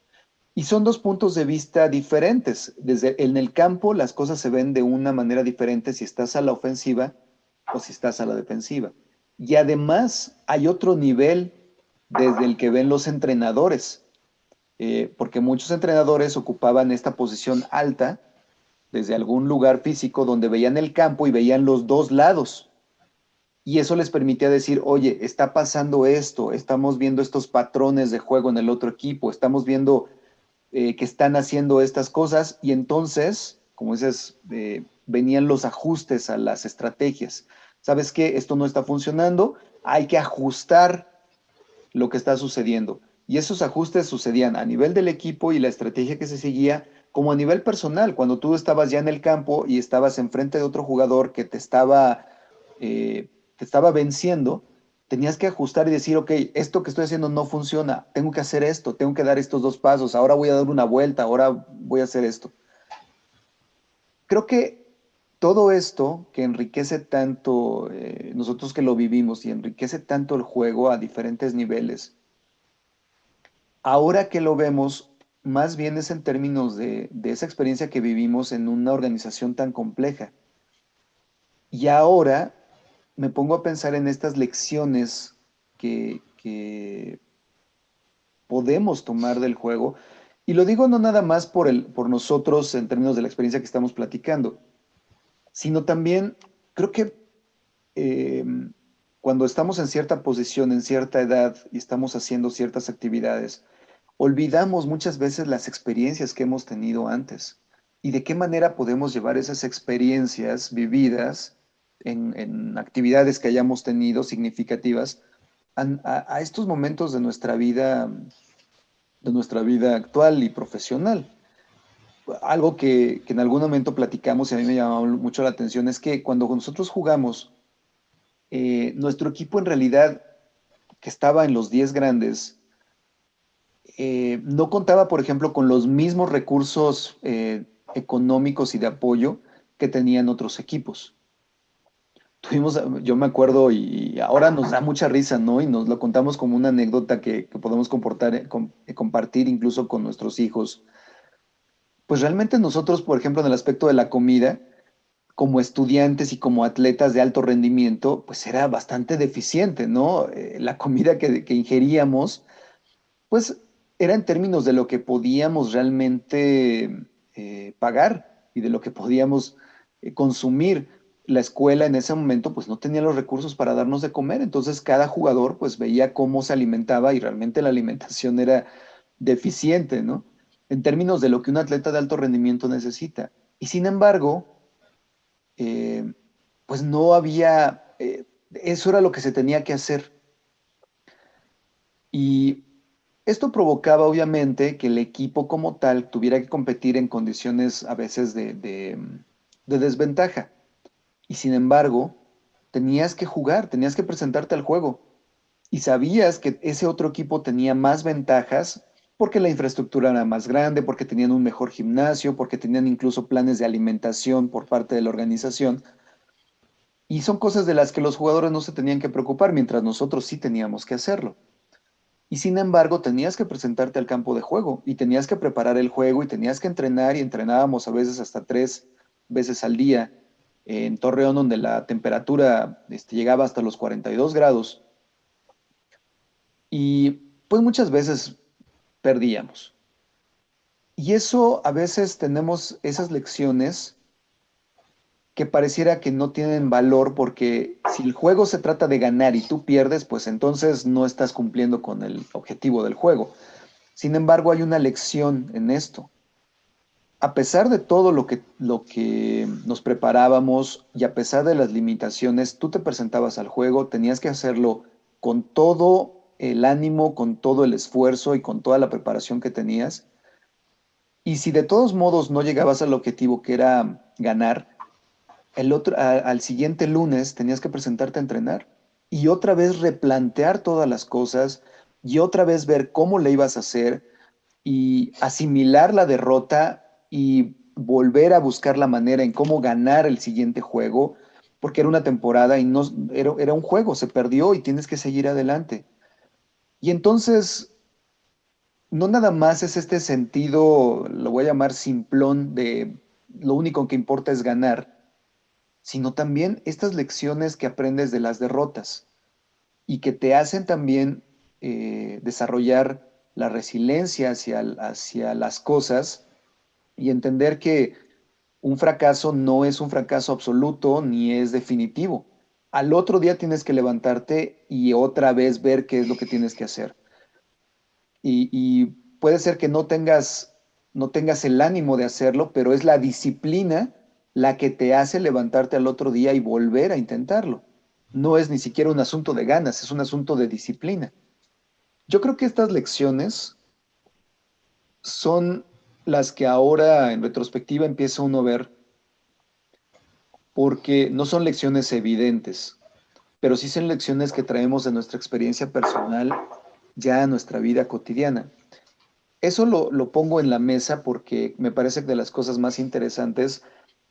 Y son dos puntos de vista diferentes. En el campo las cosas se ven de una manera diferente si estás a la ofensiva o si estás a la defensiva. Y además hay otro nivel desde el que ven los entrenadores, porque muchos entrenadores ocupaban esta posición alta desde algún lugar físico donde veían el campo y veían los dos lados. Y eso les permitía decir, oye, está pasando esto, estamos viendo estos patrones de juego en el otro equipo, estamos viendo que están haciendo estas cosas y entonces, como dices, venían los ajustes a las estrategias. ¿Sabes qué? Esto no está funcionando, hay que ajustar lo que está sucediendo. Y esos ajustes sucedían a nivel del equipo y la estrategia que se seguía, como a nivel personal, cuando tú estabas ya en el campo y estabas enfrente de otro jugador que te estaba venciendo, tenías que ajustar y decir, ok, esto que estoy haciendo no funciona, tengo que hacer esto, tengo que dar estos 2 pasos, ahora voy a dar una vuelta, ahora voy a hacer esto. Creo que todo esto que enriquece tanto, nosotros que lo vivimos y enriquece tanto el juego a diferentes niveles, ahora que lo vemos, más bien es en términos de esa experiencia que vivimos en una organización tan compleja. Y ahora me pongo a pensar en estas lecciones que podemos tomar del juego. Y lo digo no nada más por nosotros en términos de la experiencia que estamos platicando, sino también creo que eh, cuando estamos en cierta posición, en cierta edad y estamos haciendo ciertas actividades, olvidamos muchas veces las experiencias que hemos tenido antes y de qué manera podemos llevar esas experiencias vividas en actividades que hayamos tenido significativas a estos momentos de nuestra vida actual y profesional. Algo que en algún momento platicamos y a mí me llamaba mucho la atención es que cuando nosotros jugamos, nuestro equipo en realidad, que estaba en los 10 grandes, no contaba, por ejemplo, con los mismos recursos económicos y de apoyo que tenían otros equipos. Yo me acuerdo y ahora nos da mucha risa, ¿no? Y nos lo contamos como una anécdota que podemos compartir incluso con nuestros hijos. Pues realmente nosotros, por ejemplo, en el aspecto de la comida, como estudiantes y como atletas de alto rendimiento, pues era bastante deficiente, ¿no? La comida que ingeríamos, pues era en términos de lo que podíamos realmente pagar y de lo que podíamos consumir. La escuela en ese momento pues no tenía los recursos para darnos de comer, entonces cada jugador pues veía cómo se alimentaba y realmente la alimentación era deficiente, ¿no? En términos de lo que un atleta de alto rendimiento necesita. Y sin embargo, eh, pues no había, eso era lo que se tenía que hacer. Y esto provocaba obviamente que el equipo como tal tuviera que competir en condiciones a veces de desventaja. Y sin embargo, tenías que jugar, tenías que presentarte al juego. Y sabías que ese otro equipo tenía más ventajas porque la infraestructura era más grande, porque tenían un mejor gimnasio, porque tenían incluso planes de alimentación por parte de la organización. Y son cosas de las que los jugadores no se tenían que preocupar, mientras nosotros sí teníamos que hacerlo. Y sin embargo, tenías que presentarte al campo de juego y tenías que preparar el juego y tenías que entrenar y entrenábamos a veces hasta 3 veces al día en Torreón, donde la temperatura llegaba hasta los 42 grados y pues muchas veces perdíamos. Y eso a veces tenemos esas lecciones que pareciera que no tienen valor porque si el juego se trata de ganar y tú pierdes, pues entonces no estás cumpliendo con el objetivo del juego. Sin embargo, hay una lección en esto. A pesar de todo lo que nos preparábamos y a pesar de las limitaciones, tú te presentabas al juego, tenías que hacerlo con todo el ánimo, con todo el esfuerzo y con toda la preparación que tenías. Y si de todos modos no llegabas al objetivo que era ganar, al siguiente lunes tenías que presentarte a entrenar y otra vez replantear todas las cosas y otra vez ver cómo le ibas a hacer y asimilar la derrota y volver a buscar la manera en cómo ganar el siguiente juego, porque era una temporada y no era un juego, se perdió y tienes que seguir adelante. Y entonces, no nada más es este sentido, lo voy a llamar simplón, de lo único que importa es ganar, sino también estas lecciones que aprendes de las derrotas y que te hacen también desarrollar la resiliencia hacia las cosas y entender que un fracaso no es un fracaso absoluto ni es definitivo. Al otro día tienes que levantarte y otra vez ver qué es lo que tienes que hacer. Y puede ser que no tengas el ánimo de hacerlo, pero es la disciplina la que te hace levantarte al otro día y volver a intentarlo. No es ni siquiera un asunto de ganas, es un asunto de disciplina. Yo creo que estas lecciones son las que ahora en retrospectiva empieza uno a ver, porque no son lecciones evidentes, pero sí son lecciones que traemos de nuestra experiencia personal ya a nuestra vida cotidiana. Eso lo pongo en la mesa porque me parece que de las cosas más interesantes,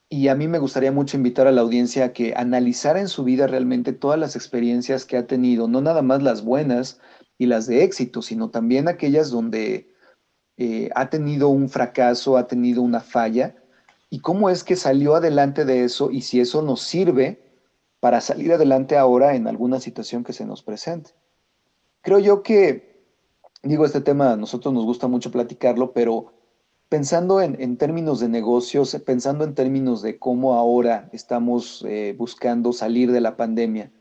y a mí me gustaría mucho invitar a la audiencia a que analizara en su vida realmente todas las experiencias que ha tenido, no nada más las buenas y las de éxito, sino también aquellas donde ha tenido un fracaso, ha tenido una falla, y cómo es que salió adelante de eso y si eso nos sirve para salir adelante ahora en alguna situación que se nos presente. Creo yo que, digo, este tema a nosotros nos gusta mucho platicarlo, pero pensando en términos de negocios, pensando en términos de cómo ahora estamos buscando salir de la pandemia,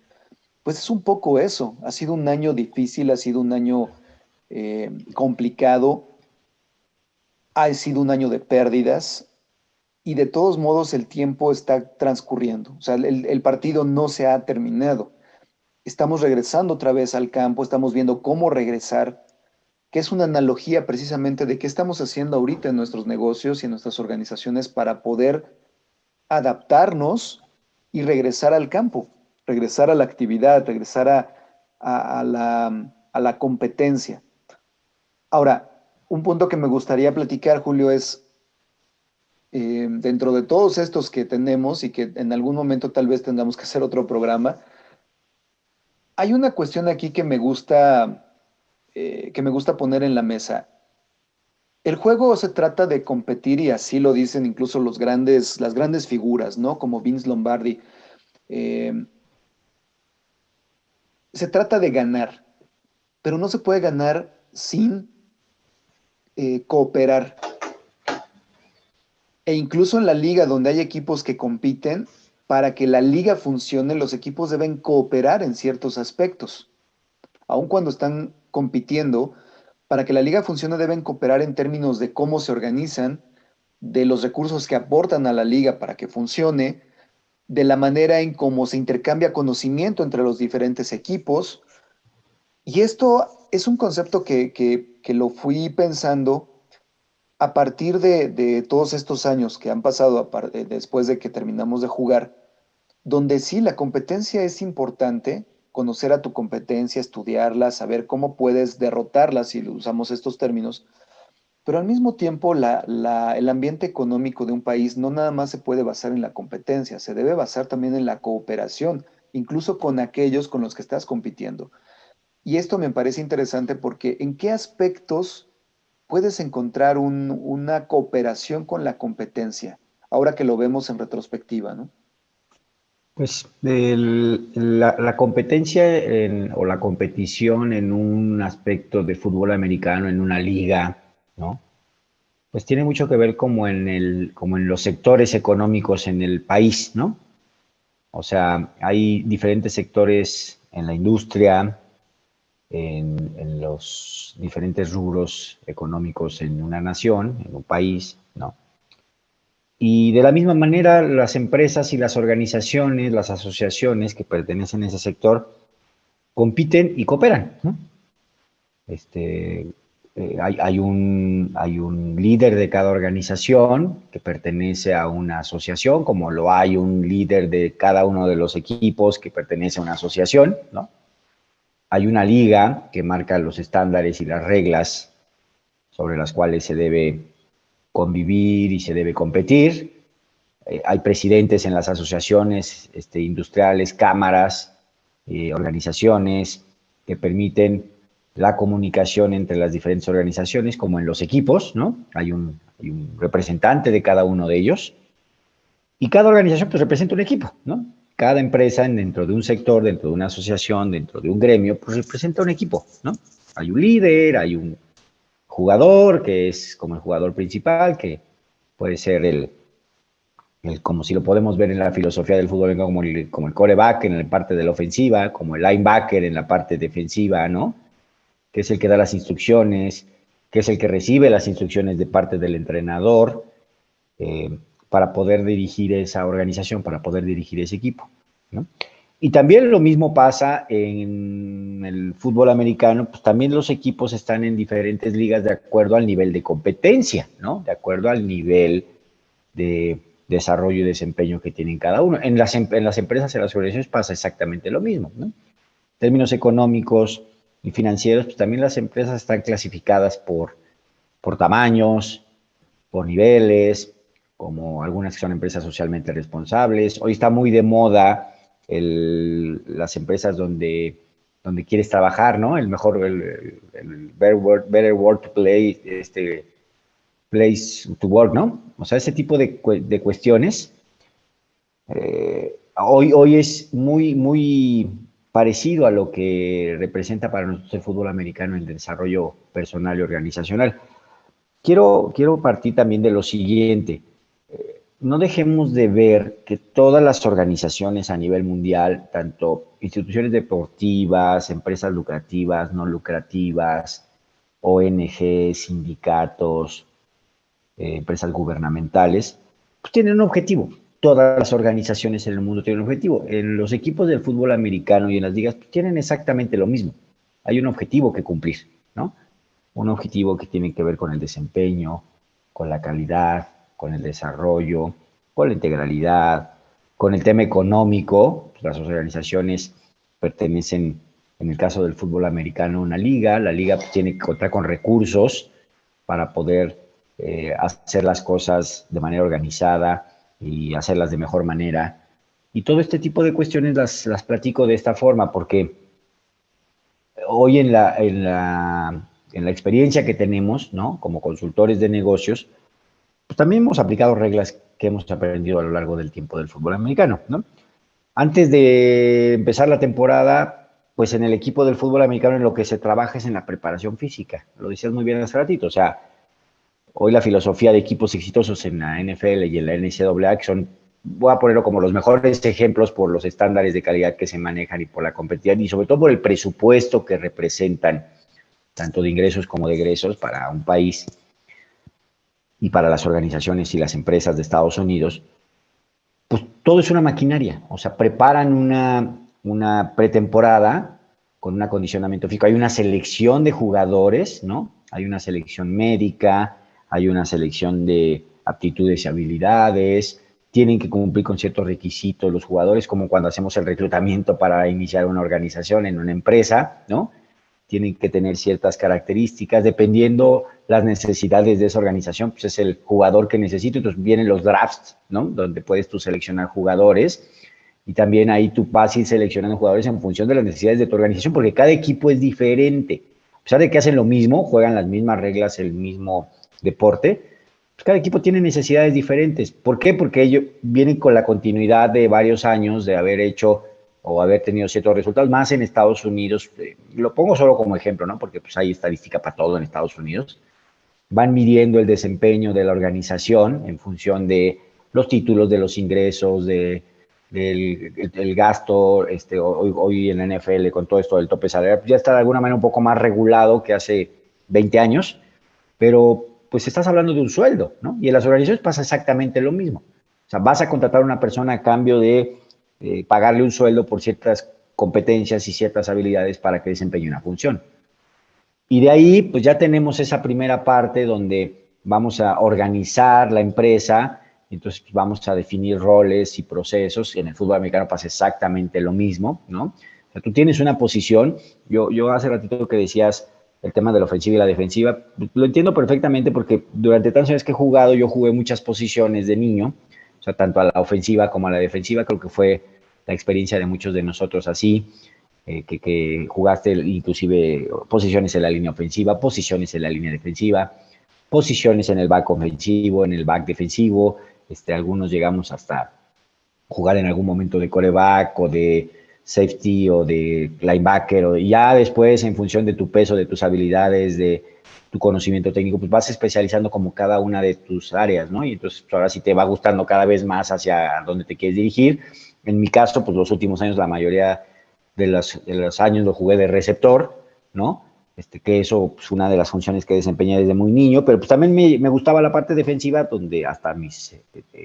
pues es un poco eso. Ha sido un año difícil, ha sido un año complicado, ha sido un año de pérdidas y de todos modos el tiempo está transcurriendo. O sea, el partido no se ha terminado. Estamos regresando otra vez al campo, estamos viendo cómo regresar, que es una analogía precisamente de qué estamos haciendo ahorita en nuestros negocios y en nuestras organizaciones para poder adaptarnos y regresar al campo, regresar a la actividad, regresar a la competencia. Ahora, un punto que me gustaría platicar, Julio, es dentro de todos estos que tenemos y que en algún momento tal vez tengamos que hacer otro programa, hay una cuestión aquí que me gusta poner en la mesa. El juego se trata de competir y así lo dicen incluso las grandes figuras, ¿no? Como Vince Lombardi. Eh, Se trata de ganar, pero no se puede ganar sin cooperar. E incluso en la liga donde hay equipos que compiten, para que la liga funcione, los equipos deben cooperar en ciertos aspectos. Aun cuando están compitiendo, para que la liga funcione deben cooperar en términos de cómo se organizan, de los recursos que aportan a la liga para que funcione, de la manera en cómo se intercambia conocimiento entre los diferentes equipos. Y esto es un concepto que lo fui pensando a partir de todos estos años que han pasado después de que terminamos de jugar, donde sí la competencia es importante, conocer a tu competencia, estudiarla, saber cómo puedes derrotarla si usamos estos términos, pero al mismo tiempo el ambiente económico de un país no nada más se puede basar en la competencia, se debe basar también en la cooperación, incluso con aquellos con los que estás compitiendo. Y esto me parece interesante porque ¿en qué aspectos puedes encontrar una cooperación con la competencia? Ahora que lo vemos en retrospectiva, ¿no? Pues la competencia o la competición en un aspecto de fútbol americano, en una liga, ¿no? Pues tiene mucho que ver como en los sectores económicos en el país, ¿no? O sea, hay diferentes sectores en la industria, en los diferentes rubros económicos en una nación, en un país, ¿no? Y de la misma manera, las empresas y las organizaciones, las asociaciones que pertenecen a ese sector, compiten y cooperan, ¿no? Hay un líder de cada organización que pertenece a una asociación, como lo hay un líder de cada uno de los equipos que pertenece a una asociación, ¿no? Hay una liga que marca los estándares y las reglas sobre las cuales se debe convivir y se debe competir. Hay presidentes en las asociaciones industriales, cámaras, organizaciones que permiten la comunicación entre las diferentes organizaciones, como en los equipos, ¿no? Hay un representante de cada uno de ellos y cada organización pues representa un equipo, ¿no? Cada empresa dentro de un sector, dentro de una asociación, dentro de un gremio, pues representa un equipo, ¿no? Hay un líder, hay un jugador que es como el jugador principal, que puede ser como si lo podemos ver en la filosofía del fútbol, como el quarterback en la parte de la ofensiva, como el linebacker en la parte defensiva, ¿no? Que es el que da las instrucciones, que es el que recibe las instrucciones de parte del entrenador. para poder dirigir esa organización, para poder dirigir ese equipo, ¿no? Y también lo mismo pasa en el fútbol americano, pues también los equipos están en diferentes ligas de acuerdo al nivel de competencia, ¿no? De acuerdo al nivel de desarrollo y desempeño que tienen cada uno. En las empresas, en las organizaciones pasa exactamente lo mismo, ¿no? En términos económicos y financieros, pues también las empresas están clasificadas por tamaños, por niveles, como algunas que son empresas socialmente responsables. Hoy está muy de moda las empresas donde quieres trabajar, ¿no? El better work to play, place to work, ¿no? O sea, ese tipo de cuestiones hoy es muy parecido a lo que representa para nosotros el fútbol americano el desarrollo personal y organizacional. Quiero partir también de lo siguiente. No dejemos de ver que todas las organizaciones a nivel mundial, tanto instituciones deportivas, empresas lucrativas, no lucrativas, ONG, sindicatos, empresas gubernamentales, pues tienen un objetivo. Todas las organizaciones en el mundo tienen un objetivo. En los equipos del fútbol americano y en las ligas pues tienen exactamente lo mismo. Hay un objetivo que cumplir, ¿no? Un objetivo que tiene que ver con el desempeño, con la calidad, con el desarrollo, con la integralidad, con el tema económico. Las organizaciones pertenecen, en el caso del fútbol americano, a una liga. La liga pues tiene que contar con recursos para poder hacer las cosas de manera organizada y hacerlas de mejor manera. Y todo este tipo de cuestiones las platico de esta forma porque hoy en la experiencia que tenemos, ¿no? Como consultores de negocios, pues también hemos aplicado reglas que hemos aprendido a lo largo del tiempo del fútbol americano, ¿no? Antes de empezar la temporada, pues en el equipo del fútbol americano en lo que se trabaja es en la preparación física. Lo decías muy bien hace ratito, o sea, hoy la filosofía de equipos exitosos en la NFL y en la NCAA, que son, voy a ponerlo como los mejores ejemplos por los estándares de calidad que se manejan y por la competitividad y sobre todo por el presupuesto que representan, tanto de ingresos como de egresos para un país y para las organizaciones y las empresas de Estados Unidos, pues todo es una maquinaria. O sea, preparan una pretemporada con un acondicionamiento físico. Hay una selección de jugadores, ¿no? Hay una selección médica, hay una selección de aptitudes y habilidades, tienen que cumplir con ciertos requisitos los jugadores, como cuando hacemos el reclutamiento para iniciar una organización en una empresa, ¿no? Tienen que tener ciertas características, dependiendo las necesidades de esa organización, pues es el jugador que necesito, entonces vienen los drafts, ¿no? Donde puedes tú seleccionar jugadores, y también ahí tú vas a ir seleccionando jugadores en función de las necesidades de tu organización, porque cada equipo es diferente. A pesar de que hacen lo mismo, juegan las mismas reglas, el mismo deporte, pues cada equipo tiene necesidades diferentes. ¿Por qué? Porque ellos vienen con la continuidad de varios años de haber hecho o haber tenido ciertos resultados, más en Estados Unidos. Lo pongo solo como ejemplo, ¿no? Porque pues hay estadística para todo en Estados Unidos. Van midiendo el desempeño de la organización en función de los títulos, de los ingresos, del gasto. Hoy en la NFL con todo esto del tope salarial, ya está de alguna manera un poco más regulado que hace 20 años, pero pues estás hablando de un sueldo, ¿no? Y en las organizaciones pasa exactamente lo mismo. O sea, vas a contratar a una persona a cambio de pagarle un sueldo por ciertas competencias y ciertas habilidades para que desempeñe una función. Y de ahí, pues ya tenemos esa primera parte donde vamos a organizar la empresa, entonces pues, vamos a definir roles y procesos. En el fútbol americano pasa exactamente lo mismo, ¿no? O sea, tú tienes una posición, yo hace ratito que decías el tema de la ofensiva y la defensiva, lo entiendo perfectamente porque durante tantos años que he jugado, yo jugué muchas posiciones de niño, o sea, tanto a la ofensiva como a la defensiva, creo que fue la experiencia de muchos de nosotros así, que jugaste inclusive posiciones en la línea ofensiva, posiciones en la línea defensiva, posiciones en el back ofensivo, en el back defensivo, algunos llegamos hasta jugar en algún momento de quarterback o de safety o de linebacker, y ya después en función de tu peso, de tus habilidades, de tu conocimiento técnico, pues vas especializando como cada una de tus áreas, ¿no? Y entonces pues ahora sí te va gustando cada vez más hacia dónde te quieres dirigir. En mi caso, pues los últimos años, la mayoría de los años lo jugué de receptor, ¿no? que eso es una de las funciones que desempeñé desde muy niño, pero pues también me gustaba la parte defensiva, donde hasta mis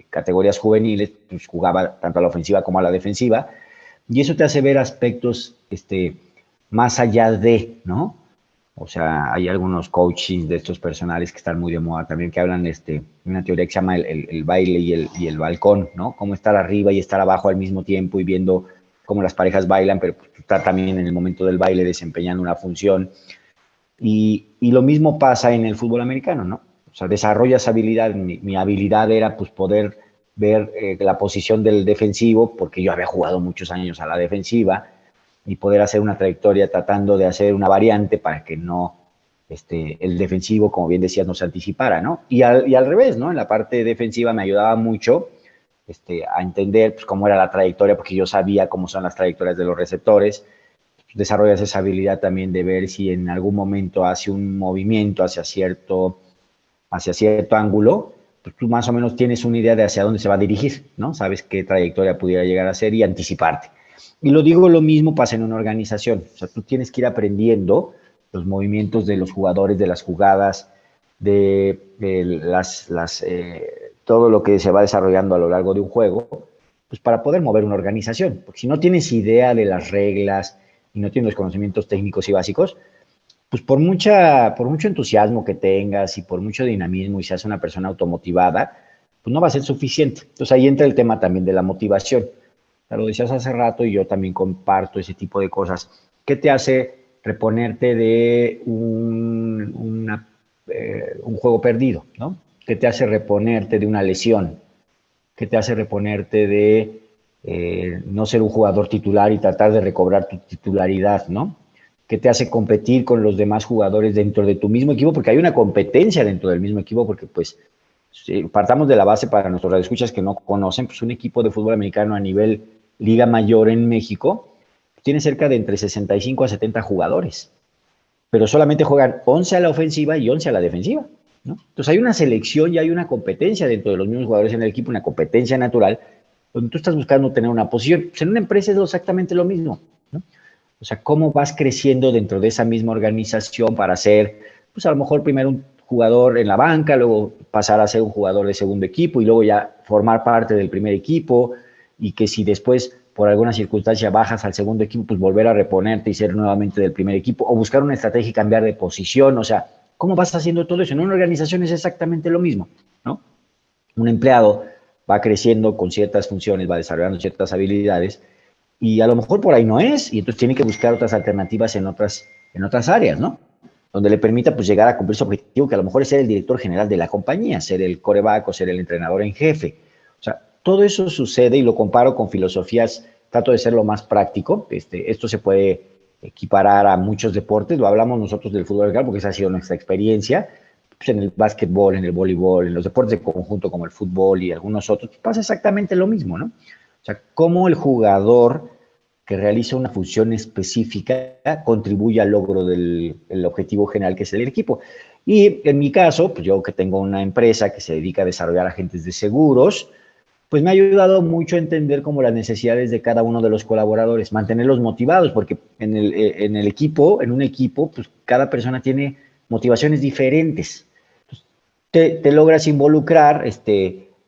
categorías juveniles pues, jugaba tanto a la ofensiva como a la defensiva, y eso te hace ver aspectos más allá de, ¿no? O sea, hay algunos coachings de estos personales que están muy de moda también, que hablan de una teoría que se llama el baile y el balcón, ¿no? Cómo estar arriba y estar abajo al mismo tiempo y viendo cómo las parejas bailan, pero pues, tú estás también en el momento del baile desempeñando una función. Y lo mismo pasa en el fútbol americano, ¿no? O sea, desarrollas habilidad. Mi habilidad era pues poder ver la posición del defensivo, porque yo había jugado muchos años a la defensiva, y poder hacer una trayectoria tratando de hacer una variante para que no el defensivo, como bien decías, no se anticipara, ¿no? Y al revés, ¿no? En la parte defensiva me ayudaba mucho a entender pues, cómo era la trayectoria, porque yo sabía cómo son las trayectorias de los receptores. Desarrollas esa habilidad también de ver si en algún momento hace un movimiento hacia cierto ángulo, pues tú más o menos tienes una idea de hacia dónde se va a dirigir, ¿no? Sabes qué trayectoria pudiera llegar a ser y anticiparte. Y lo digo, lo mismo pasa en una organización. O sea, tú tienes que ir aprendiendo los movimientos de los jugadores, de las jugadas, de todo lo que se va desarrollando a lo largo de un juego, pues para poder mover una organización. Porque si no tienes idea de las reglas y no tienes los conocimientos técnicos y básicos, pues por mucho entusiasmo que tengas y por mucho dinamismo y seas una persona automotivada, pues no va a ser suficiente. Entonces ahí entra el tema también de la motivación. Lo decías hace rato y yo también comparto ese tipo de cosas. ¿Qué te hace reponerte de un juego perdido, ¿no? ¿Qué te hace reponerte de una lesión? ¿Qué te hace reponerte de no ser un jugador titular y tratar de recobrar tu titularidad, ¿no? ¿Qué te hace competir con los demás jugadores dentro de tu mismo equipo? Porque hay una competencia dentro del mismo equipo, porque pues si partamos de la base para nuestros radioescuchas que no conocen, pues un equipo de fútbol americano a nivel Liga Mayor en México tiene cerca de entre 65 a 70 jugadores, pero solamente juegan 11 a la ofensiva y 11 a la defensiva, ¿no? Entonces hay una selección y hay una competencia dentro de los mismos jugadores en el equipo, una competencia natural, donde tú estás buscando tener una posición. Pues en una empresa es exactamente lo mismo, ¿no? O sea, cómo vas creciendo dentro de esa misma organización para ser, pues a lo mejor primero un jugador en la banca, luego pasar a ser un jugador de segundo equipo y luego ya formar parte del primer equipo, y que si después por alguna circunstancia bajas al segundo equipo, pues volver a reponerte y ser nuevamente del primer equipo, o buscar una estrategia y cambiar de posición. O sea, ¿cómo vas haciendo todo eso? En una organización es exactamente lo mismo, ¿no? Un empleado va creciendo con ciertas funciones, va desarrollando ciertas habilidades, y a lo mejor por ahí no es, y entonces tiene que buscar otras alternativas en otras áreas, ¿no? Donde le permita pues llegar a cumplir su objetivo, que a lo mejor es ser el director general de la compañía, ser el quarterback o ser el entrenador en jefe. O sea, todo eso sucede, y lo comparo con filosofías, trato de ser lo más práctico. Esto se puede equiparar a muchos deportes, lo hablamos nosotros del fútbol americano porque esa ha sido nuestra experiencia. Pues en el básquetbol, en el voleibol, en los deportes de conjunto como el fútbol y algunos otros, pues pasa exactamente lo mismo, ¿no? O sea, cómo el jugador que realiza una función específica contribuye al logro del objetivo general, que es el equipo. Y en mi caso, pues yo que tengo una empresa que se dedica a desarrollar agentes de seguros, pues me ha ayudado mucho a entender como las necesidades de cada uno de los colaboradores, mantenerlos motivados, porque en el equipo, en un equipo, pues cada persona tiene motivaciones diferentes. Entonces, te logras involucrar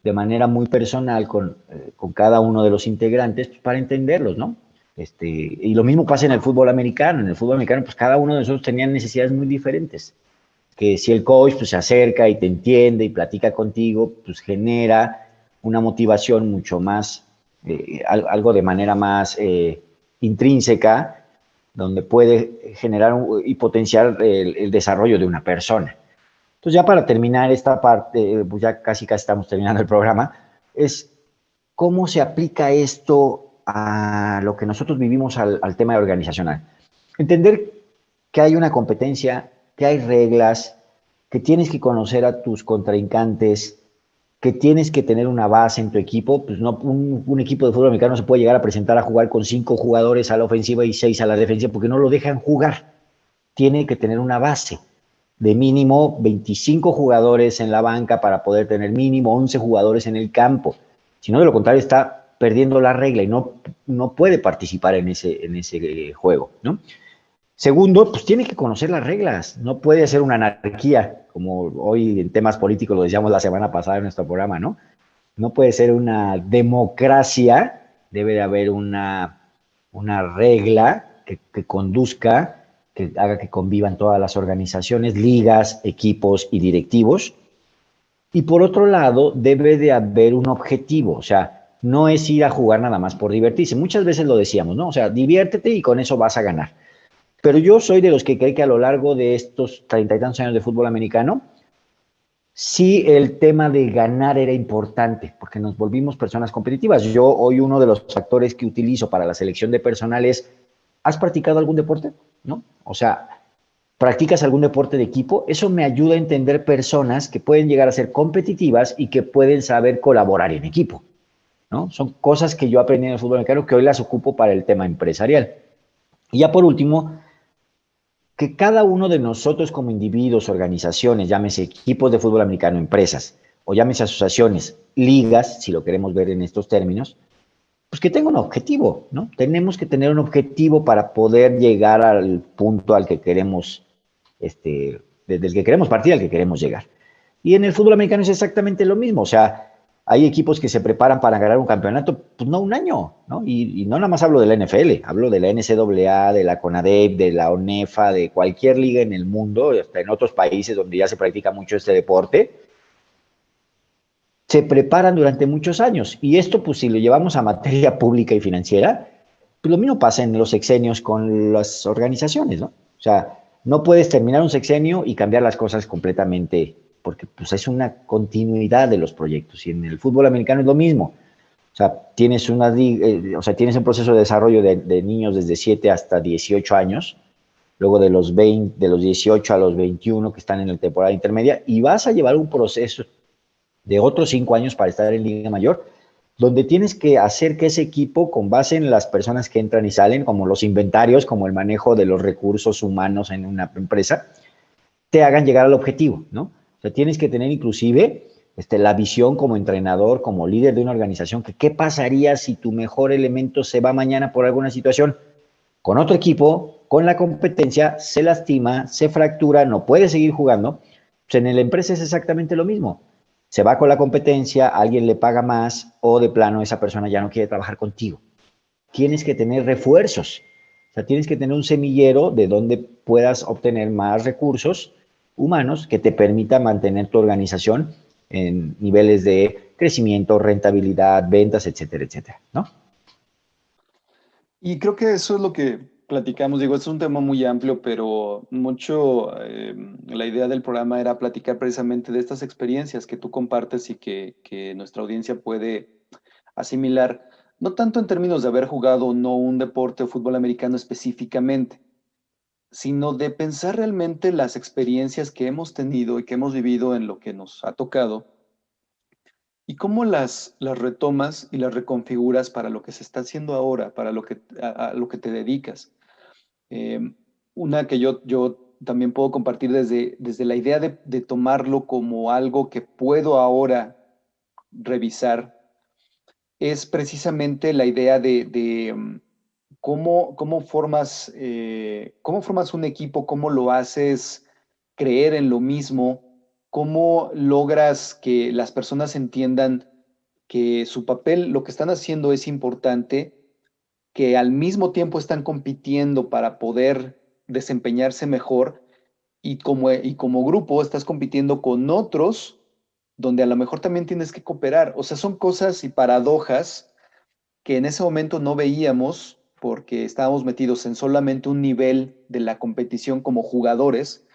de manera muy personal con cada uno de los integrantes, pues, para entenderlos, ¿no? Y lo mismo pasa en el fútbol americano. En el fútbol americano, pues cada uno de nosotros tenía necesidades muy diferentes. Que si el coach pues, se acerca y te entiende y platica contigo, pues genera una motivación mucho más, algo de manera más intrínseca, donde puede generar y potenciar el desarrollo de una persona. Entonces, ya para terminar esta parte, pues ya casi estamos terminando el programa, es cómo se aplica esto a lo que nosotros vivimos al tema organizacional. Entender que hay una competencia, que hay reglas, que tienes que conocer a tus contrincantes, que tienes que tener una base en tu equipo. Pues no, un equipo de fútbol americano no se puede llegar a presentar a jugar con 5 jugadores a la ofensiva y 6 a la defensiva porque no lo dejan jugar. Tiene que tener una base de mínimo 25 jugadores en la banca para poder tener mínimo 11 jugadores en el campo. Si no, de lo contrario, está perdiendo la regla y no puede participar en ese juego, ¿no? Segundo, pues tiene que conocer las reglas. No puede ser una anarquía, como hoy en temas políticos lo decíamos la semana pasada en nuestro programa, ¿no? No puede ser una democracia, debe de haber una regla que conduzca, que haga que convivan todas las organizaciones, ligas, equipos y directivos. Y por otro lado, debe de haber un objetivo, o sea, no es ir a jugar nada más por divertirse. Muchas veces lo decíamos, ¿no? O sea, diviértete y con eso vas a ganar. Pero yo soy de los que cree que a lo largo de estos 30 y tantos años de fútbol americano, sí el tema de ganar era importante, porque nos volvimos personas competitivas. Yo hoy uno de los factores que utilizo para la selección de personal es, ¿has practicado algún deporte? ¿No? O sea, ¿practicas algún deporte de equipo? Eso me ayuda a entender personas que pueden llegar a ser competitivas y que pueden saber colaborar en equipo, ¿no? Son cosas que yo aprendí en el fútbol americano que hoy las ocupo para el tema empresarial. Y ya por último, que cada uno de nosotros como individuos, organizaciones, llámese equipos de fútbol americano, empresas, o llámese asociaciones, ligas, si lo queremos ver en estos términos, pues que tenga un objetivo, ¿no? Tenemos que tener un objetivo para poder llegar al punto al que queremos, desde el que queremos partir al que queremos llegar. Y en el fútbol americano es exactamente lo mismo, o sea, hay equipos que se preparan para ganar un campeonato, pues no un año, ¿no? Y no nada más hablo de la NFL, hablo de la NCAA, de la CONADEP, de la ONEFA, de cualquier liga en el mundo, hasta en otros países donde ya se practica mucho este deporte, se preparan durante muchos años. Y esto, pues si lo llevamos a materia pública y financiera, pues lo mismo pasa en los sexenios con las organizaciones, ¿no? O sea, no puedes terminar un sexenio y cambiar las cosas completamente, porque pues es una continuidad de los proyectos. Y en el fútbol americano es lo mismo. O sea, tienes tienes un proceso de desarrollo de niños desde 7 hasta 18 años, luego de los 20, de los 18 a los 21 que están en la temporada intermedia, y vas a llevar un proceso de otros 5 años para estar en Liga Mayor, donde tienes que hacer que ese equipo, con base en las personas que entran y salen, como los inventarios, como el manejo de los recursos humanos en una empresa, te hagan llegar al objetivo, ¿no? O sea, tienes que tener inclusive la visión como entrenador, como líder de una organización, que qué pasaría si tu mejor elemento se va mañana por alguna situación con otro equipo, con la competencia, se lastima, se fractura, no puede seguir jugando. Pues en la empresa es exactamente lo mismo. Se va con la competencia, alguien le paga más o de plano esa persona ya no quiere trabajar contigo. Tienes que tener refuerzos. O sea, tienes que tener un semillero de donde puedas obtener más recursos humanos que te permita mantener tu organización en niveles de crecimiento, rentabilidad, ventas, etcétera, etcétera, ¿no? Y creo que eso es lo que platicamos. Digo, es un tema muy amplio, pero mucho la idea del programa era platicar precisamente de estas experiencias que tú compartes y que nuestra audiencia puede asimilar, no tanto en términos de haber jugado o no un deporte o fútbol americano específicamente, sino de pensar realmente las experiencias que hemos tenido y que hemos vivido en lo que nos ha tocado y cómo las retomas y las reconfiguras para lo que se está haciendo ahora, para a lo que te dedicas. Eh, una que yo también puedo compartir desde la idea de tomarlo como algo que puedo ahora revisar es precisamente la idea de cómo formas un equipo, cómo lo haces creer en lo mismo, cómo logras que las personas entiendan que su papel, lo que están haciendo es importante, que al mismo tiempo están compitiendo para poder desempeñarse mejor y como grupo estás compitiendo con otros donde a lo mejor también tienes que cooperar. O sea, son cosas y paradojas que en ese momento no veíamos porque estábamos metidos en solamente un nivel de la competición como jugadores,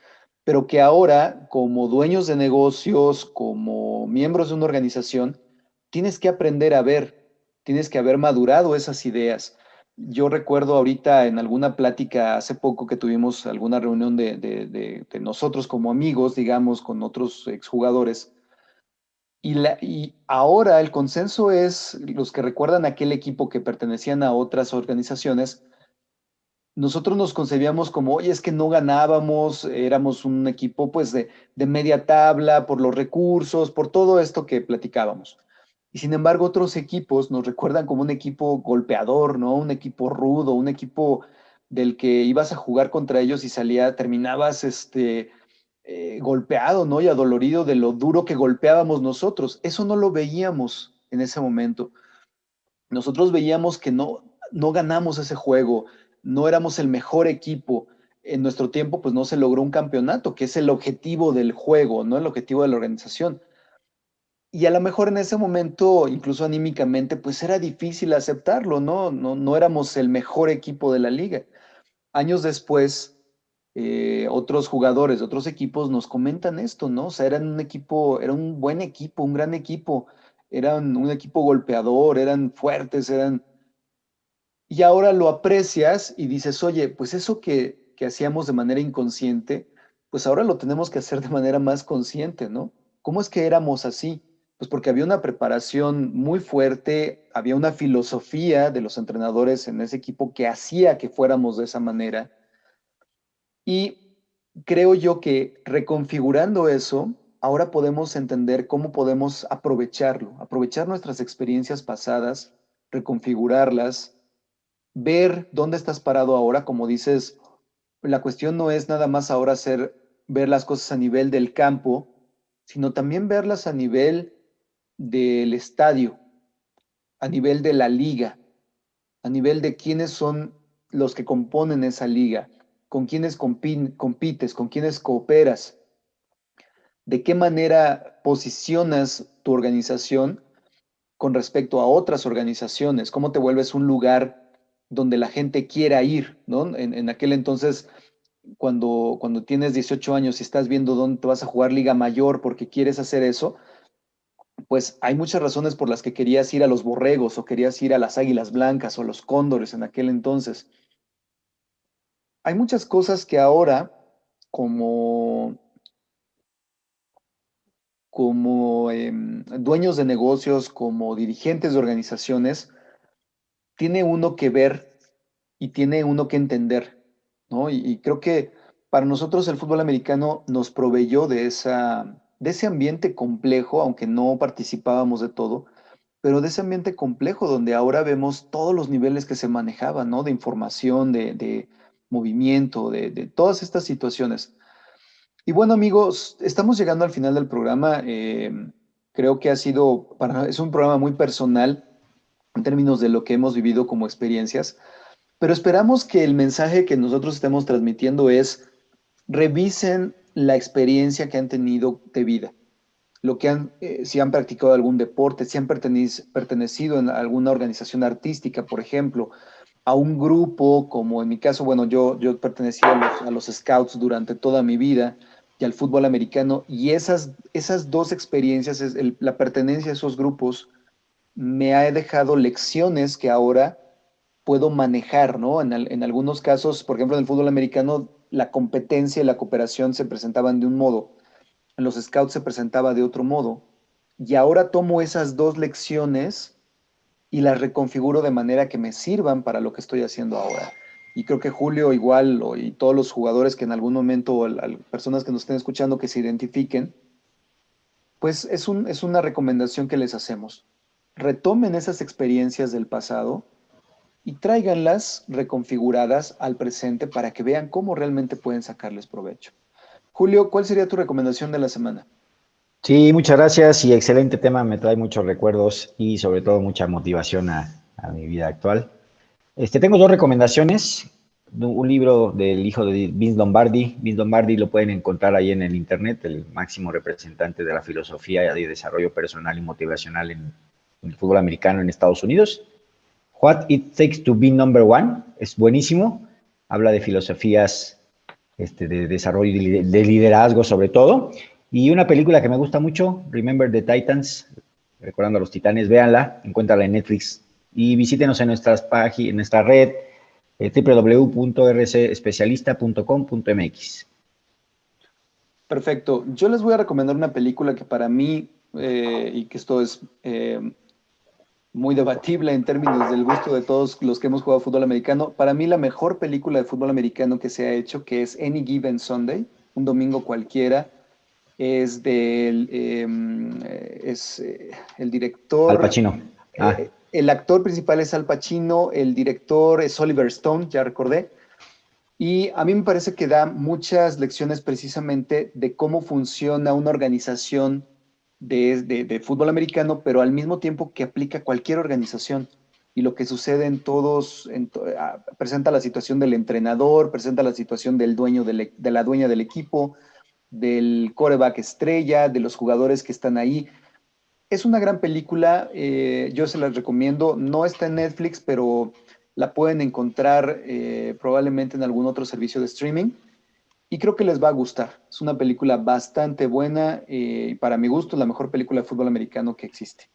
pero que ahora, como dueños de negocios, como miembros de una organización, tienes que aprender a ver, tienes que haber madurado esas ideas. Yo recuerdo ahorita en alguna plática hace poco que tuvimos alguna reunión de nosotros como amigos, digamos, con otros exjugadores, y ahora el consenso es los que recuerdan aquel equipo que pertenecían a otras organizaciones. Nosotros nos concebíamos como, oye, es que no ganábamos, éramos un equipo pues de media tabla por los recursos, por todo esto que platicábamos. Y sin embargo, otros equipos nos recuerdan como un equipo golpeador, ¿no? Un equipo rudo, un equipo del que ibas a jugar contra ellos y terminabas golpeado, ¿no? Y adolorido de lo duro que golpeábamos nosotros. Eso no lo veíamos en ese momento. Nosotros veíamos que no ganamos ese juego, no éramos el mejor equipo. En nuestro tiempo, pues no se logró un campeonato, que es el objetivo del juego, no el objetivo de la organización. Y a lo mejor en ese momento, incluso anímicamente, pues era difícil aceptarlo, ¿no? No éramos el mejor equipo de la liga. Años después, otros jugadores de otros equipos nos comentan esto, ¿no? O sea, eran un equipo, era un buen equipo, un gran equipo, eran un equipo golpeador, eran fuertes, eran... Y ahora lo aprecias y dices, oye, pues eso que hacíamos de manera inconsciente, pues ahora lo tenemos que hacer de manera más consciente, ¿no? ¿Cómo es que éramos así? Pues porque había una preparación muy fuerte, había una filosofía de los entrenadores en ese equipo que hacía que fuéramos de esa manera. Y creo yo que reconfigurando eso, ahora podemos entender cómo podemos aprovecharlo, aprovechar nuestras experiencias pasadas, reconfigurarlas, ver dónde estás parado ahora, como dices, la cuestión no es nada más ahora ver las cosas a nivel del campo, sino también verlas a nivel del estadio, a nivel de la liga, a nivel de quiénes son los que componen esa liga, con quiénes compites, con quiénes cooperas, de qué manera posicionas tu organización con respecto a otras organizaciones, cómo te vuelves un lugar donde la gente quiera ir, ¿no? En aquel entonces, cuando tienes 18 años y estás viendo dónde te vas a jugar Liga Mayor porque quieres hacer eso, pues hay muchas razones por las que querías ir a los Borregos o querías ir a las Águilas Blancas o a los Cóndores en aquel entonces. Hay muchas cosas que ahora, como, como dueños de negocios, como dirigentes de organizaciones, tiene uno que ver y tiene uno que entender, ¿no? Y creo que para nosotros el fútbol americano nos proveyó de ese ambiente complejo, aunque no participábamos de todo, pero de ese ambiente complejo donde ahora vemos todos los niveles que se manejaban, ¿no? De información, de movimiento, de todas estas situaciones. Y bueno, amigos, estamos llegando al final del programa. Creo que es un programa muy personal en términos de lo que hemos vivido como experiencias, pero esperamos que el mensaje que nosotros estemos transmitiendo es: revisen la experiencia que han tenido de vida, si han practicado algún deporte, si han pertenecido en alguna organización artística, por ejemplo, a un grupo, como en mi caso, bueno, yo pertenecí a los Scouts durante toda mi vida y al fútbol americano, y esas dos experiencias, la pertenencia a esos grupos, me ha dejado lecciones que ahora puedo manejar, ¿no? En algunos casos, por ejemplo, en el fútbol americano, la competencia y la cooperación se presentaban de un modo, en los scouts se presentaba de otro modo, y ahora tomo esas dos lecciones y las reconfiguro de manera que me sirvan para lo que estoy haciendo ahora. Y creo que Julio igual, y todos los jugadores que en algún momento, o personas que nos estén escuchando que se identifiquen, pues es una recomendación que les hacemos. Retomen esas experiencias del pasado y tráiganlas reconfiguradas al presente para que vean cómo realmente pueden sacarles provecho. Julio, ¿cuál sería tu recomendación de la semana? Sí, muchas gracias y excelente tema, me trae muchos recuerdos y sobre todo mucha motivación a mi vida actual. Tengo dos recomendaciones, un libro del hijo de Vince Lombardi. Vince Lombardi lo pueden encontrar ahí en el internet, el máximo representante de la filosofía de desarrollo personal y motivacional en el fútbol americano en Estados Unidos. What It Takes to Be Number One, es buenísimo, habla de filosofías de desarrollo y de liderazgo sobre todo. Y una película que me gusta mucho, Remember the Titans, recordando a los titanes, véanla, encuéntrala en Netflix y visítenos en en nuestra red www.rcespecialista.com.mx. Perfecto. Yo les voy a recomendar una película que para mí, y que esto es muy debatible en términos del gusto de todos los que hemos jugado fútbol americano, para mí la mejor película de fútbol americano que se ha hecho, que es Any Given Sunday, un domingo cualquiera, es el director. Al Pacino. El actor principal es Al Pacino, el director es Oliver Stone, ya recordé. Y a mí me parece que da muchas lecciones precisamente de cómo funciona una organización de fútbol americano, pero al mismo tiempo que aplica cualquier organización. Y lo que sucede en todos, presenta la situación del entrenador, presenta la situación del dueño de la dueña del equipo, del quarterback estrella, de los jugadores que están ahí. Es una gran película, yo se las recomiendo. No está en Netflix, pero la pueden encontrar probablemente en algún otro servicio de streaming y creo que les va a gustar. Es una película bastante buena y para mi gusto la mejor película de fútbol americano que existe.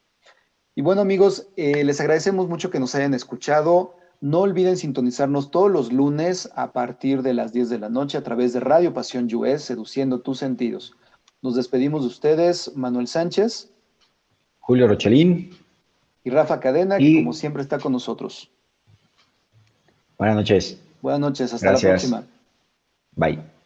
Y bueno amigos, les agradecemos mucho que nos hayan escuchado. No olviden sintonizarnos todos los lunes a partir de las 10 de la noche a través de Radio Pasión US, seduciendo tus sentidos. Nos despedimos de ustedes, Manuel Sánchez. Julio Rochelín. Y Rafa Cadena, que como siempre está con nosotros. Buenas noches. Buenas noches, hasta Gracias. la próxima. Bye.